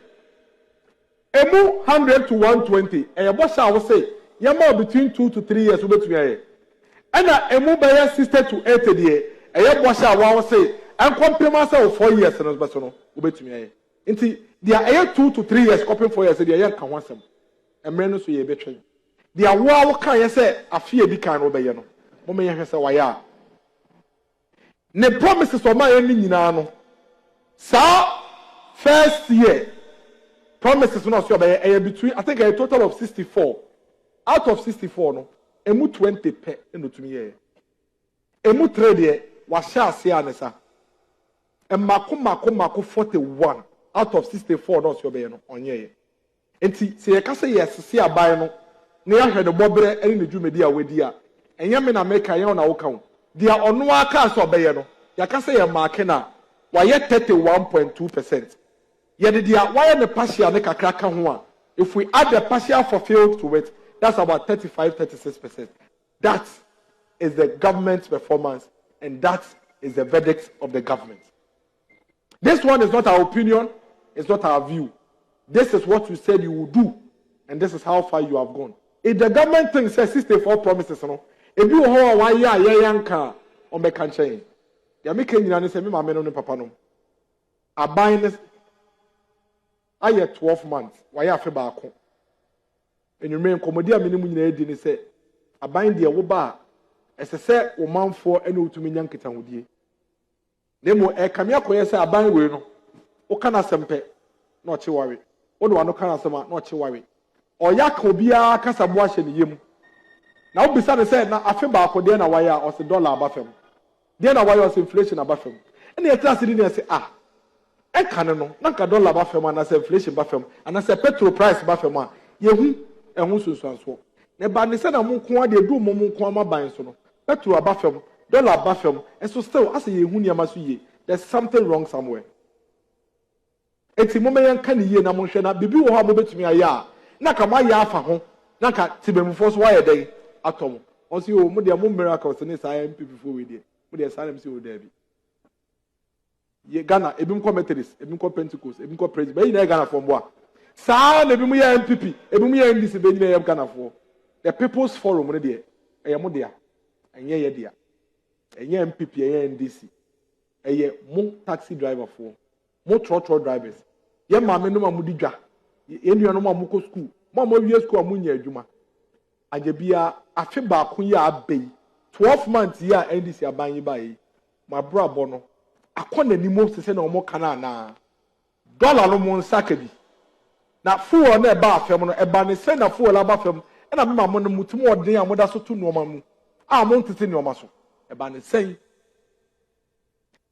emu 100 to 120 eye bo sha o say yama between 2 to 3 years obetumi aye ana emu be 60 to 80 de eye bo sha wa o say enkompem asa o 4 years no beso no obetumi aye nti dia eye 2 to 3 years kopem 4 years de eye kan ho asem emre no so ye betwen dia wo kan ye say afie di kan no be ye no mo ye hwese waya ne promises o ma ye ni nyina no sa first year promises no so be between I think a total of 64 out of 64 no emu 20 pe enotumi ye emu 3 de wa sha ase anesa mako 41 out of 64 no so be no onye ye enti se ye ka se yes se aban no ne ya hwe de bobre eni ne dwumedi a wedi a enye me na meka ye na wo kan dia ono aka so obeye no yaka say ye mark na wa ye 31.2%. Ye de dia wa ye ne partial ne kakra ka ho a if we add the partial fulfilled to it that's about 35-36%. That is the government's performance and that is the verdict of the government. This one is not our opinion, it's not our view. this is what you said you would do, and this is how far you have gone. If the government thinks 64 promises, no, if you hold 1 year, yanka on the country, they are making you understand me, my men on papa no. I buy this. I had 12 months. Why have you back home? And you remain commodia minimum in the say, I bind the woba as a set or man for any to me young kitan with ye. Nemo a camia coyes a bind we no. O can asempe, not to worry. O do no can asema, not to worry. Or yakobia casabuash in yim. Now, besides, said, now I feel back for the wire or the dollar above him. Then a wire was inflation above him. And the class didn't say, ah. E kaneno nanka dollar ba fam na inflation ba fam ana se petrol price ba fam a yehu ehun sunsuanso ne ba ne se na mo ko ade du mo ko amaban so no petrol ba fam dollar ba fam so still as yehu niam so ye there's something wrong somewhere eti mo meyan kan ye na mo hwe na bibi wo ha mo betumi aya na ka ma ya afa ho na ka tibemfo so wa ye den atom on si o mo de mo miracles ne sa NPP fo we de mo de sa na mi si o da bi ye Ghana ebim ko Methodist ebim ko Pentecost ebim ko Praise be na Ghana for mboa saa na ebim ye NPP ebim ye NDC be na Ghana for the People's Forum ne de e mo de a enye ye de a enye NPP enye NDC eye mo taxi driver for mo trotro drivers ye ma me no ma mo di dwa ye nua no ma mo ko school mo wie school mo nya adwuma age bia afe ba ko ye abei 12 months ye NDC aban yi ba yi ma bro abono akona ni mo se na omo kana na dollar no mo nsaka bi na fuo na eba afem no eba ne se na fuo la ba fem na me ma mo no mutum odin a mo da so to no ma mu a mo ntete ni o ma so eba ne sen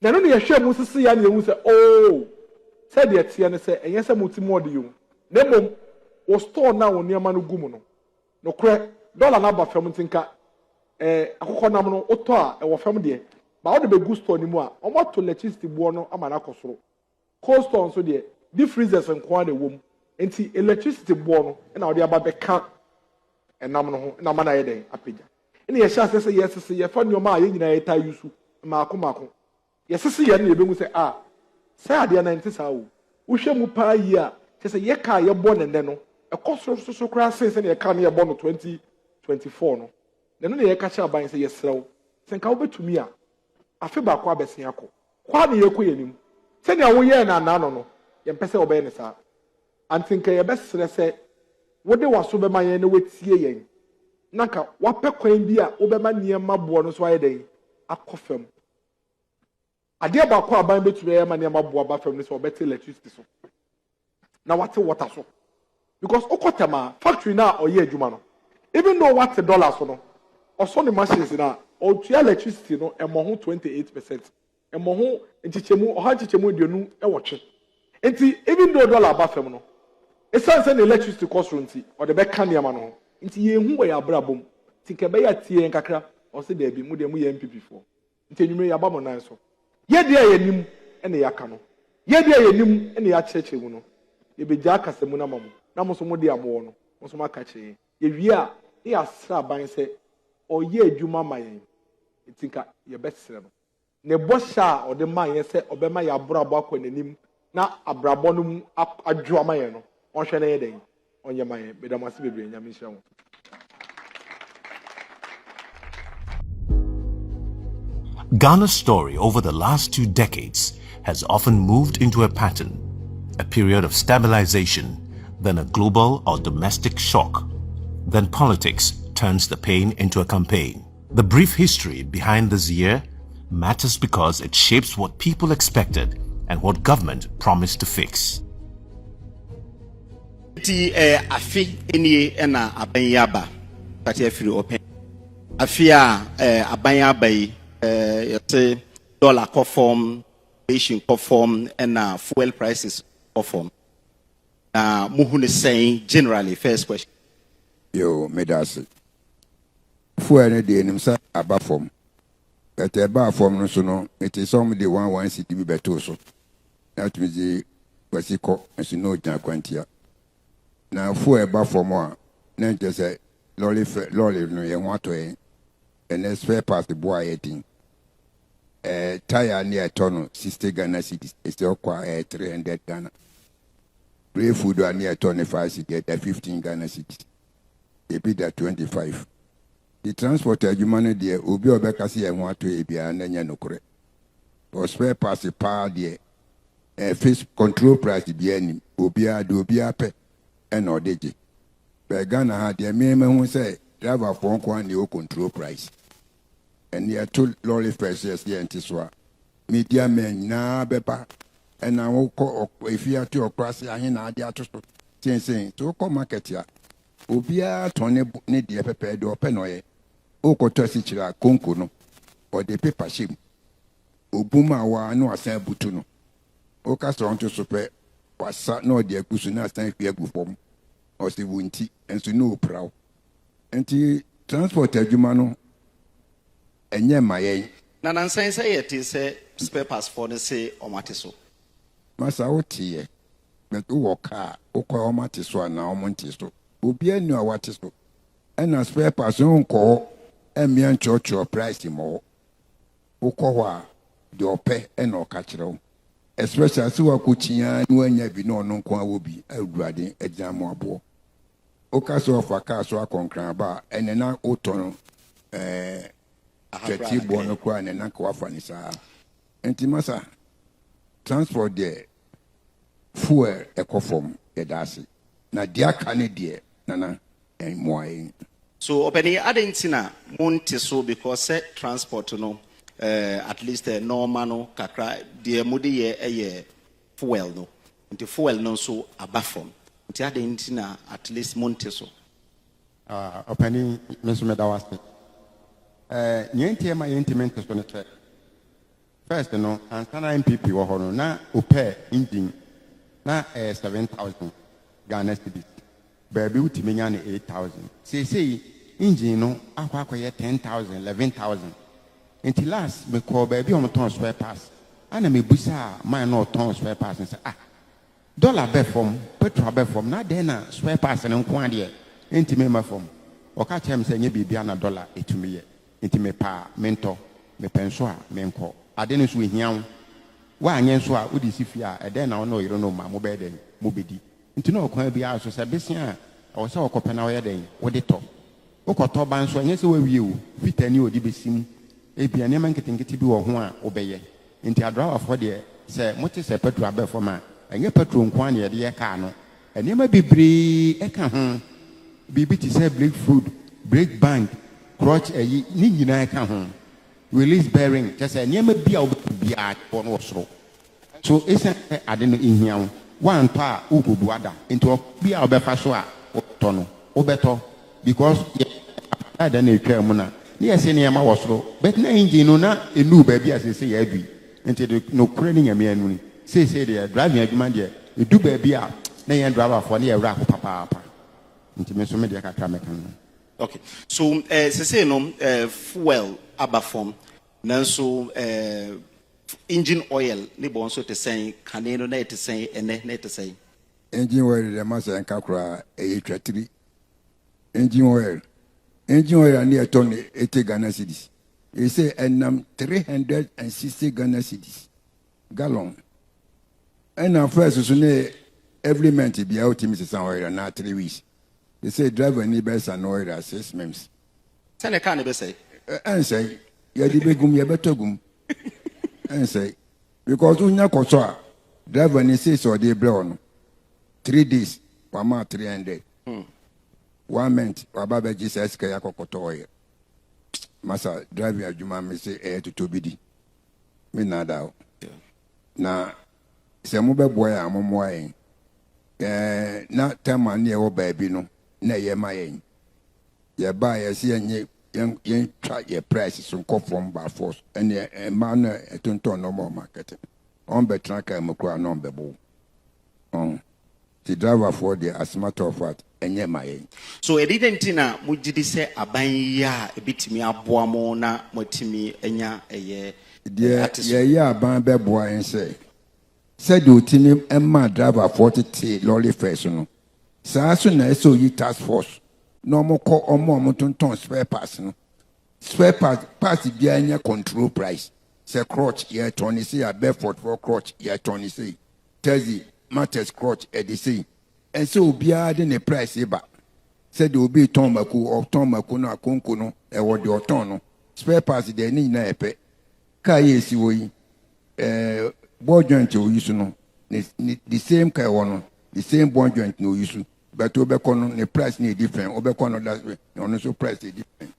na no ye hwe mu sisi ya na ehu se oh se de tie ne se enye se mutum odin yo na mom o store na wo niam no gumu no kre dollar na ba fem ntinka akokọ nam no oto a e wo fem de ba o de be gusto ni mu a o mo to electricity buo no ama na kosoro cold store so de deep freezers nko na wom enti electricity buo no na o de aba be ka enam no ho na ma na ye den apagya ene ye sha se yes ye fa nyoma a ye nyina ye ta yusu maako ye sese ye na ye be mu se a se ade na nti sa wo hwe mu pa yi a se ye ka ye bo ne no e kosoro so kra se na ye ka na ye bo no 2024 no ne no ye ka cha ban se ye srew se nka wo betumi a afi ba kwa besia ko kwa ne ye ko yenim se ne wo ye na na no ye mpese obey ne sa antinka ye besere se wode waso be ma ye ne wetie yen naka wapɛ kwan bi a wo be ma niema bo no so aye den akofam ade ba kwa ban betumi ye ma niema bo ba fam ne so obeti electricity so na wate water so because okotama factory na oye adwuma no even though what $1 so no also the machines na or to electricity no emo ho 28%. Emo ho nchichemu o ha nchichemu duonu e woche. Enti even though dollar ba fam no. E say electricity cost nti or the be kan yama no. Nti ye hu we abrabom. Ti ke be ya tie nkakra o se da bi mu de mu ye NPP fo. Nti enwume ya ba mo nan so. Ye de ya nim e ne ya ka no. Ye de ya nim e ne ya cheche mu no. Ye be ja kasemu na mamu. Na mo so mo de amo no. Mo so ma ka che. Ye wi a e asra ban se oye adwuma mayen itinka ye besere no ne bosha o de mayen se obema ya brabo akọ nanim na abrabo no adwo mayen no onhwe na ye den onye mayen bedamase bebre nyame hia wo. Ghana's story over the last 2 decades has often moved into a pattern, a period of stabilization, then a global or domestic shock, then politics turns the pain into a campaign. The brief history behind this year matters because it shapes what people expected and what government promised to fix. Afi eni na abanyaba kati afiri open afia abanyaba yi yete dollar conform, inflation conform and fuel prices conform. Muhune saying generally first question. Yo medasi fuel ne de nim sa aba form but e ba form no so no it is some the one city be beto so that means the wasiko as no jan kwantia na fuel ba form a na je say lorry no ye wato e and spare part the boy eating tire near tono 60 Ghana cities is still kwa 300 Ghana Spray food are near 25, you get a 15 Ghana cedis. They bid at 25. The transporter, you manage there, Ubi Obekasi and want to Abia and then no correct. Or spare pass the power there, face control price the BN, Ubia, Dubia pe, and or DJ. But Ghana had their member who say, driver for one new control price. And they are two lorry faces here in Tiswa. Media men na bepa. And I will call if you are to across the Ahina, they are to saying, to call market ya. Ubia Tony need the pepper do penoye. Oko Tosichira, Konkono, or the paper shim. Ubuma wa no asan butuno. Oka strong to super was sat no dear Kusuna stand here before. Or the winty, and so no proud. And the transport Jumano. And yeah, my Nanan say it is a spare pass for the say or Matiso. Massa Otie, but Uoka, Oko Matiso, now Montiso. Ubia knew what is. And a spare pass on call, and me and church or price him all. Okowa, your pay and no catcher. Especially as you are coaching, when you be no kwa will be a grading a jam or bo. Okaso of a castle concraba, and an autumn. Twenty born and an aquafanisa. And Timasa transport there fuel ecoform, a dasi. Na dear Canadian, Nana, and Moine. So, opening Adentina, Montiso because set transport no, at least a normal kakra, dear moody a year, fuel no, into fuel no so a baffon. Until Adentina, at least Montiso. Opening Miss Medawasti. Niente ma intimate to the first no and NPP were na upe engine na 7,000 Ghana cedis baby utiminya na 8,000 say engine no akwa 10,000 11,000 until last me call baby on ton spare pass ana me busa man no ton spare pass and say dollar be from petrol be from na then na spare pass no kwa de intime ma from oka chem say nye bibia na dollar etumi inti me pa mento me penso a menko ade no so ehia wa anyen so a odi sifi a ede na ono yiro no ma mo be den mo bedi inti no okwan bia so se besia o se okope na wo den wo de to okoto ban so anye se wa wie o fitani odi besim e bia ne man ketenkete bi wo ho a wo beye inti adrawa fo de se mote se petro abe fo ma anye petro nkwan ne de ye ka no ene ma bibiri e ka ho bibi ti se break food break band crotch ni nyina ka ho release bearing just say niam bia obia on osoro so esa ade no ehia one pa ugobu ada into bia obefa so a to no obeto because ada na etwa mu na ne ese ne ma wosoro but na engine no na enu ba bia se ya adui into no kure ni nyame anu ni say the driving aduma de edu ba bia na yan driver for na ya wra ko papa into me so me de kakra me kan. Okay, so say no fuel abafom nanso engine oil ne bon so te say kaneno na te say ene na te say engine oil the masa nkakura e twatiri engine oil ani eton 80 Ghana cedis e say enam 360 Ghana cedis gallon and first so ne every month be out to Mrs. oil na 3 weeks. They say driver any best and oil assessments. Send a can say. And say, you begum ya betogum. And say, because unya kosoa driver any says or they blown 3 days, 1 month 300. 1 month, Baba Jesus Kayako Kotoya. Massa driving a Juma may say air to Tobidi. Me nada. Now, some mobile boy I'm on not time I near baby no. Na ye my ye buy a see yen try your prices on come from by force and a man a tonton no more market on be track and mukra non bebo on the driver for the as matter of fact and ye my so it didn't tina mujidi say aban ya a bit me aboa mo na motimi enya eye yeah aban bebo and say said you tini emma driver 40 lorry first no so na so yi task force no mo ko omo tonton spare pass no spare pass bia anya control price say crotch ye 20 say a Bedford for crotch ye 20 say Thursday matters crotch at the sea. And so be adding a price eba. Said there will be Tomaku or Tomaku na Kunkuno, or the Otono. Spare parts they need na epe. Kaye siwoi ball joint you use no the same kaiwono, the same ball joint no use. But obekono the price need different. Obekono that's way. Also price is different.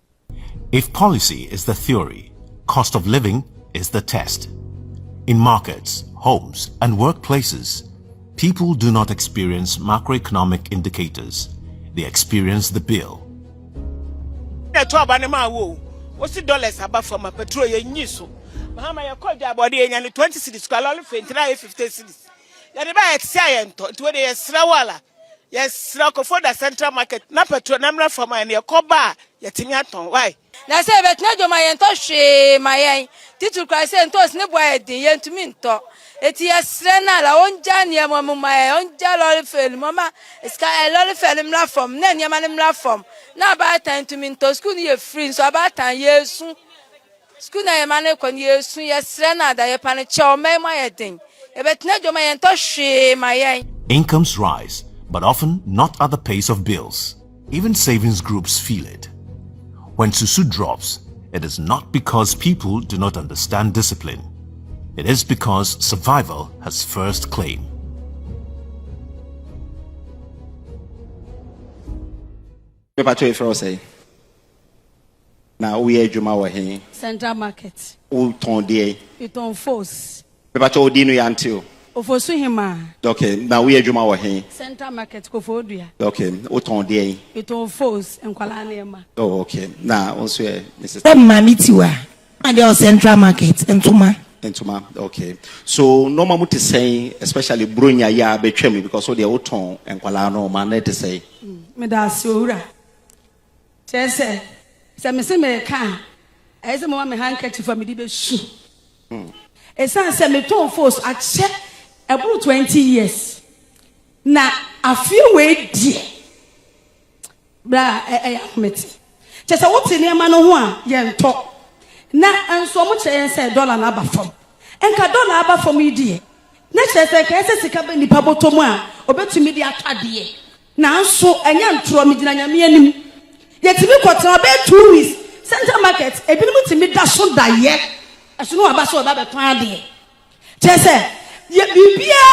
If policy is the theory, cost of living is the test. In markets, homes, and workplaces, people do not experience macroeconomic indicators. They experience the bill. What's the dollars about from a petrol? Mahama, you called your body and 20 cities, Kalon, 50 cities. You never had science to where they are Srawala. Yes, Rocco for the central market, not petrol, number from my near Coba, Yetimiaton. Why? Na say bet na do my ento hwe my yan titu kwa say ento ne boy din yan tumi nto eti yesre na la onja ne mo my onja lori fel mama iska lori fel mla from na ne ma ne mla from na ba tan tumi nto school ni free so ba tan yesu school na ma ne kon yesu yesre na da ye pan che o me ma ye din e bet na do my ento hwe my yan. Incomes rise, but often not at the pace of bills. Even savings groups feel it. When Susu drops, it is not because people do not understand discipline. It is because survival has first claim. Now we are Juma Wahi. Central Market. All Tondier. You don't force. Pepacho Dino Yantil. Ofosu hima. Okay, now we are Juma Wahi. Central Market Kofodia. Okay, all Tondier. You don't force and Kwalanema. Oh, okay. Now also Mrs. Mamitiwa. And your Central Market and Tuma. Entuma, okay. So no mamu to say, especially Brunya ya betremi because all the oton and Kwalano man to say. Medasura. Chese. Se me se me ka. Ese mo me handkerchief for me di be shoe. Esa se me ton force a check about 20 years. Na a few way die. Bra meti. Chese what ni ama no ho a ye nto. Na anso mo che say dollar na ba fam. Enka dollar ba fam die. Na che say ka ese sika be nipa botomu a obetumi di atade. Na anso enya ntro mi gina nyame anim. Yetimi kwotena be 2 weeks. Central Market ebinim timi da so da ye. Aso no aba so ba be ton de. Che say ye bibia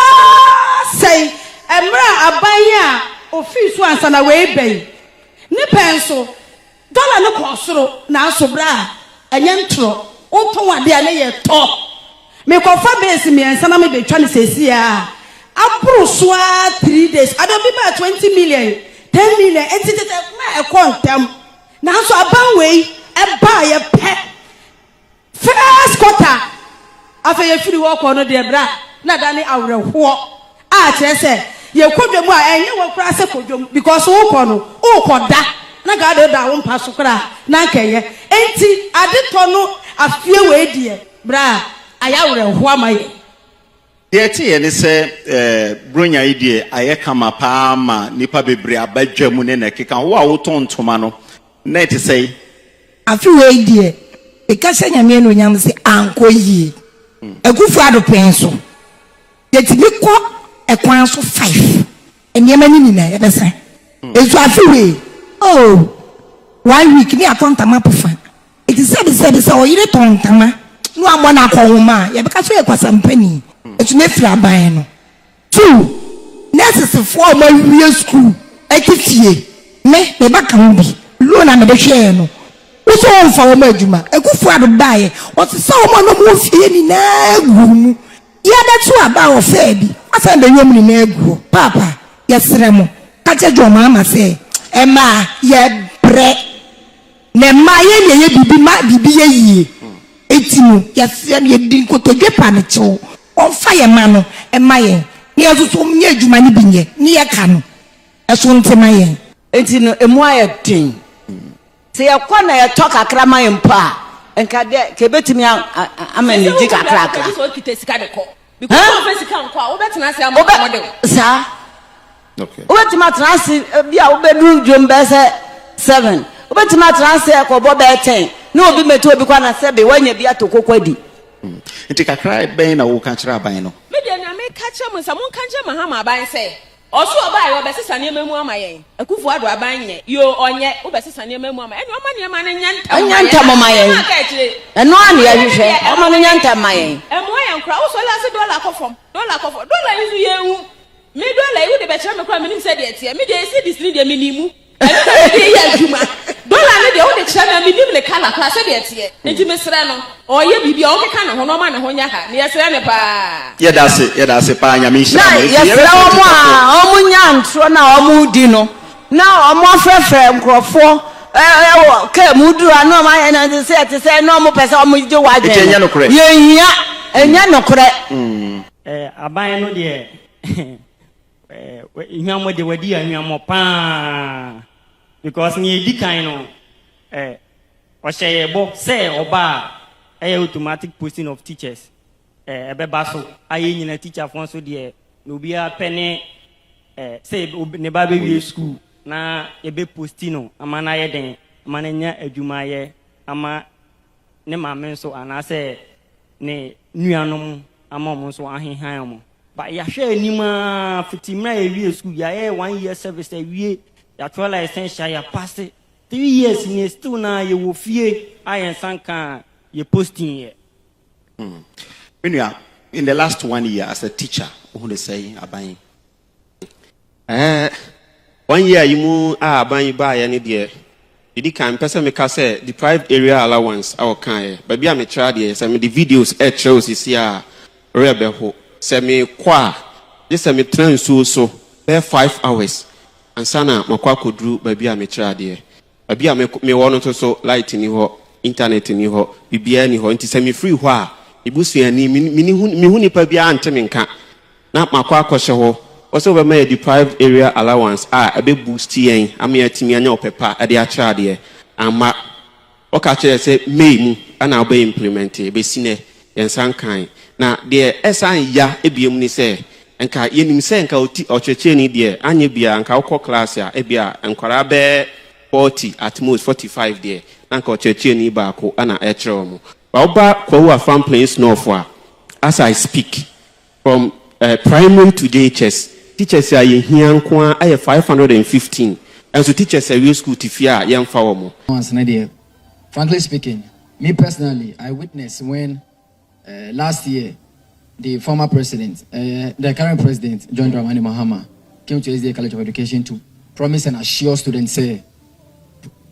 say emra aban a office ansa na we ben. Ni penso dollar no kwosoro na anso bra Ayentro, open what they are lay top. Me confirm base me and some be trying to say, yeah. Aproswa 3 days. I don't be about 20 million, 10 million, and it's a quantum. Now, so a bang way, a buy a pet. First quarter after you free walk on the bra, not any hour walk. I say, you could be more and you will cross a podium because oh, that. Na gado da won pasukra na keye enti adetono afie we die bra ayawre ho amaye de tie ne se bronya idie aye kama pa ma nipa bebre abadwamu ne na keka wo a wo tontoma no na eti sei afie we die e ka senya me no nyam se anko yi egufu adopen so yetimi ko ekwan so 5 enema ni na ye besa ezu afie we oh 1 week ni atontama pofa it is said so yire tontama no amona akoma ye beka so ye kwasampani etu ne fira ban no 2 nurses for ma wie school etifie me baka mu bi lo na me be hwe no uso onfa wo ma adwuma ekufu ado bae o se so mo no mo fie ni na agu ya da tu aba o fe bi asan be yom ni na agu papa yesere mo ka je jo mama se Emma ye bre ne ma ye bibi ma bibi ye yi etimu ye se ye din ko to dwepa ne chew on fa ye ma no Emma ye ni azuso nye adwuma ni binye ni ye ka no eso ntema ye enti no emu aye din se ye kwa na ye talk akra ma ye mpa enka de ke betimi ameneji kakra so kite sika de ko because of sika nko wo betina se am model sa. Okay. Obetima transi bia obedu dwombe se 7. Obetima transi akobo be 10. Na obi meto obi kwa na sebe wanya bia to kokwadi. Nti kakra ben na wo ka kira ban no. Me de na me catch him and someone catch him Mahama by say. Also, buy your best and your memoir, my Akufu Adwabanye, you on yet, Ubes and your memoir, and your money, man, and Yanta, and one year you say, I'm on Yanta, my and why I'm cross, so last $1 is you. Me dollar you the better me kwame nim said it here. Me dey see this need the minimum. Dollar ne dey o dey chama me nim le kana class said it here. Enti me sere no. O ye bibia o keka ne ho no ma ne ho nya ha. Ne yesere ne pa. Ye da se pa nya me hira. Na yesere omo nya ntro na omo di no. Na omo frefre nkrofo ke mudu anu ma ye na say no omo pese omo je wadwe. Ye hia enya no kore. Aban no de ihwamo de wadi ahwamo pa because ni edi kan no o sheyebo say oba automatic posting of teachers ebeba so aye nyina teacher fon so de no bia pene say ne ba be wi school na ebe postino ama na ye den ama na nya adwuma ye ama ne mamen so ana say ne nuanom ama mo so ahehan mo. But ya share anima 50 years school ya 1 year service we ya twala essential ya pass 3 years in still na you will fear I sanka you posting here. When you are in the last 1 year as a teacher, who they say aban 1 year you mu aban buy any there. Did can person make say deprived area allowance our kind but be a try there some the videos shows is here rebel se me kwa just me transu so be 5 hours and sana makwa kodru ba bia me kira de ba bia me wono to so light ni ho internet ni ho bibia ni ho nti se me free ho a ibusua ni me hu nipa bia ante me nka na makwa akɔhye ho also be my deprived area allowance a be boost yen am ya timi anya opepa e de a kira de ama o ka kire se May mu ana obe implement e be sine yensan kan na de esan ya ebiem ni se enka yenim se enka ocheche ni de anye bia enka ukọ class ya ebia enkwara be 40 at most 45 there enka ocheche ni ba ko ana echero mo ba oba kwa farm plains north as I speak from primary to DHS teachers are here nko aye 515 and so teachers are school tifia yemfa wo mo once na there. Frankly speaking, me personally I witnessed when last year, the former president, the current president, John Dramani Mahama, came to SDA College of Education to promise and assure students, say,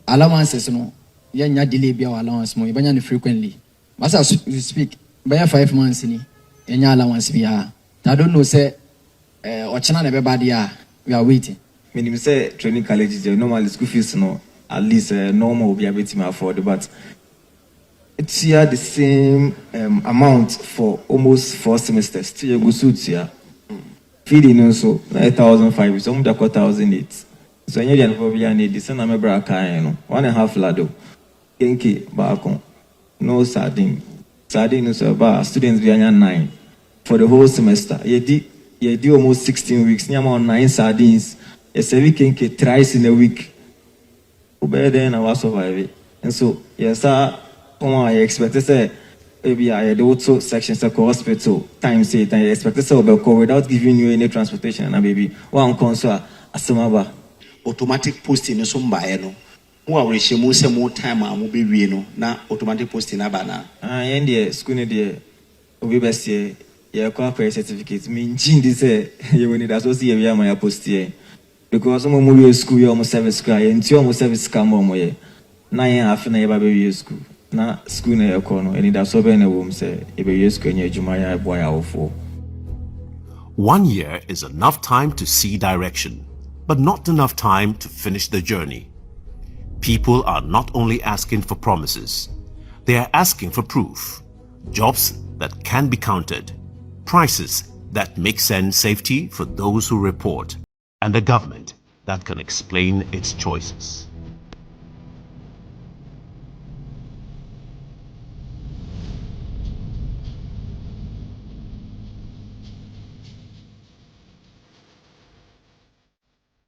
allowances, no, you can't delay your allowance more, you frequently. As I speak, by 5 months, you allowance, I don't know, say, Ochana everybody, we are waiting. When say training colleges, normal school fees, no, at least normal will be able to afford, but it's here the same amount for almost 4 semesters. Still, you go suit here. Feeding also 9,500, some 1,008. So, you probably need this. And I'm a braka, 1.5 lado. Kenke, bako. No sardine. Sardine is about students behind 9 for the whole semester. You do almost 16 weeks. You have 9 sardines. It's a week kenke thrice in a week. Better than I was surviving. And so, yes, sir. I expect to say maybe I had also sections of hospital times 8 and I expect to say without giving you any transportation and baby one console asamaba automatic posting no so mbae no mo awreche mo se mo time a mo be wie no na automatic posting abana and the school ne there obi best year your corporate certificate mean this you need that so see we my post here because some mo school you almost service cry and you almost service scam mo ye 9.5 na you be school na school na ekono eni da so be na wom se e be yesu kanya adwuma ya boy awofo. 1 year is enough time to see direction, but not enough time to finish the journey. People are not only asking for promises, they are asking for proof. Jobs that can be counted, prices that make sense, safety for those who report, and a government that can explain its choices.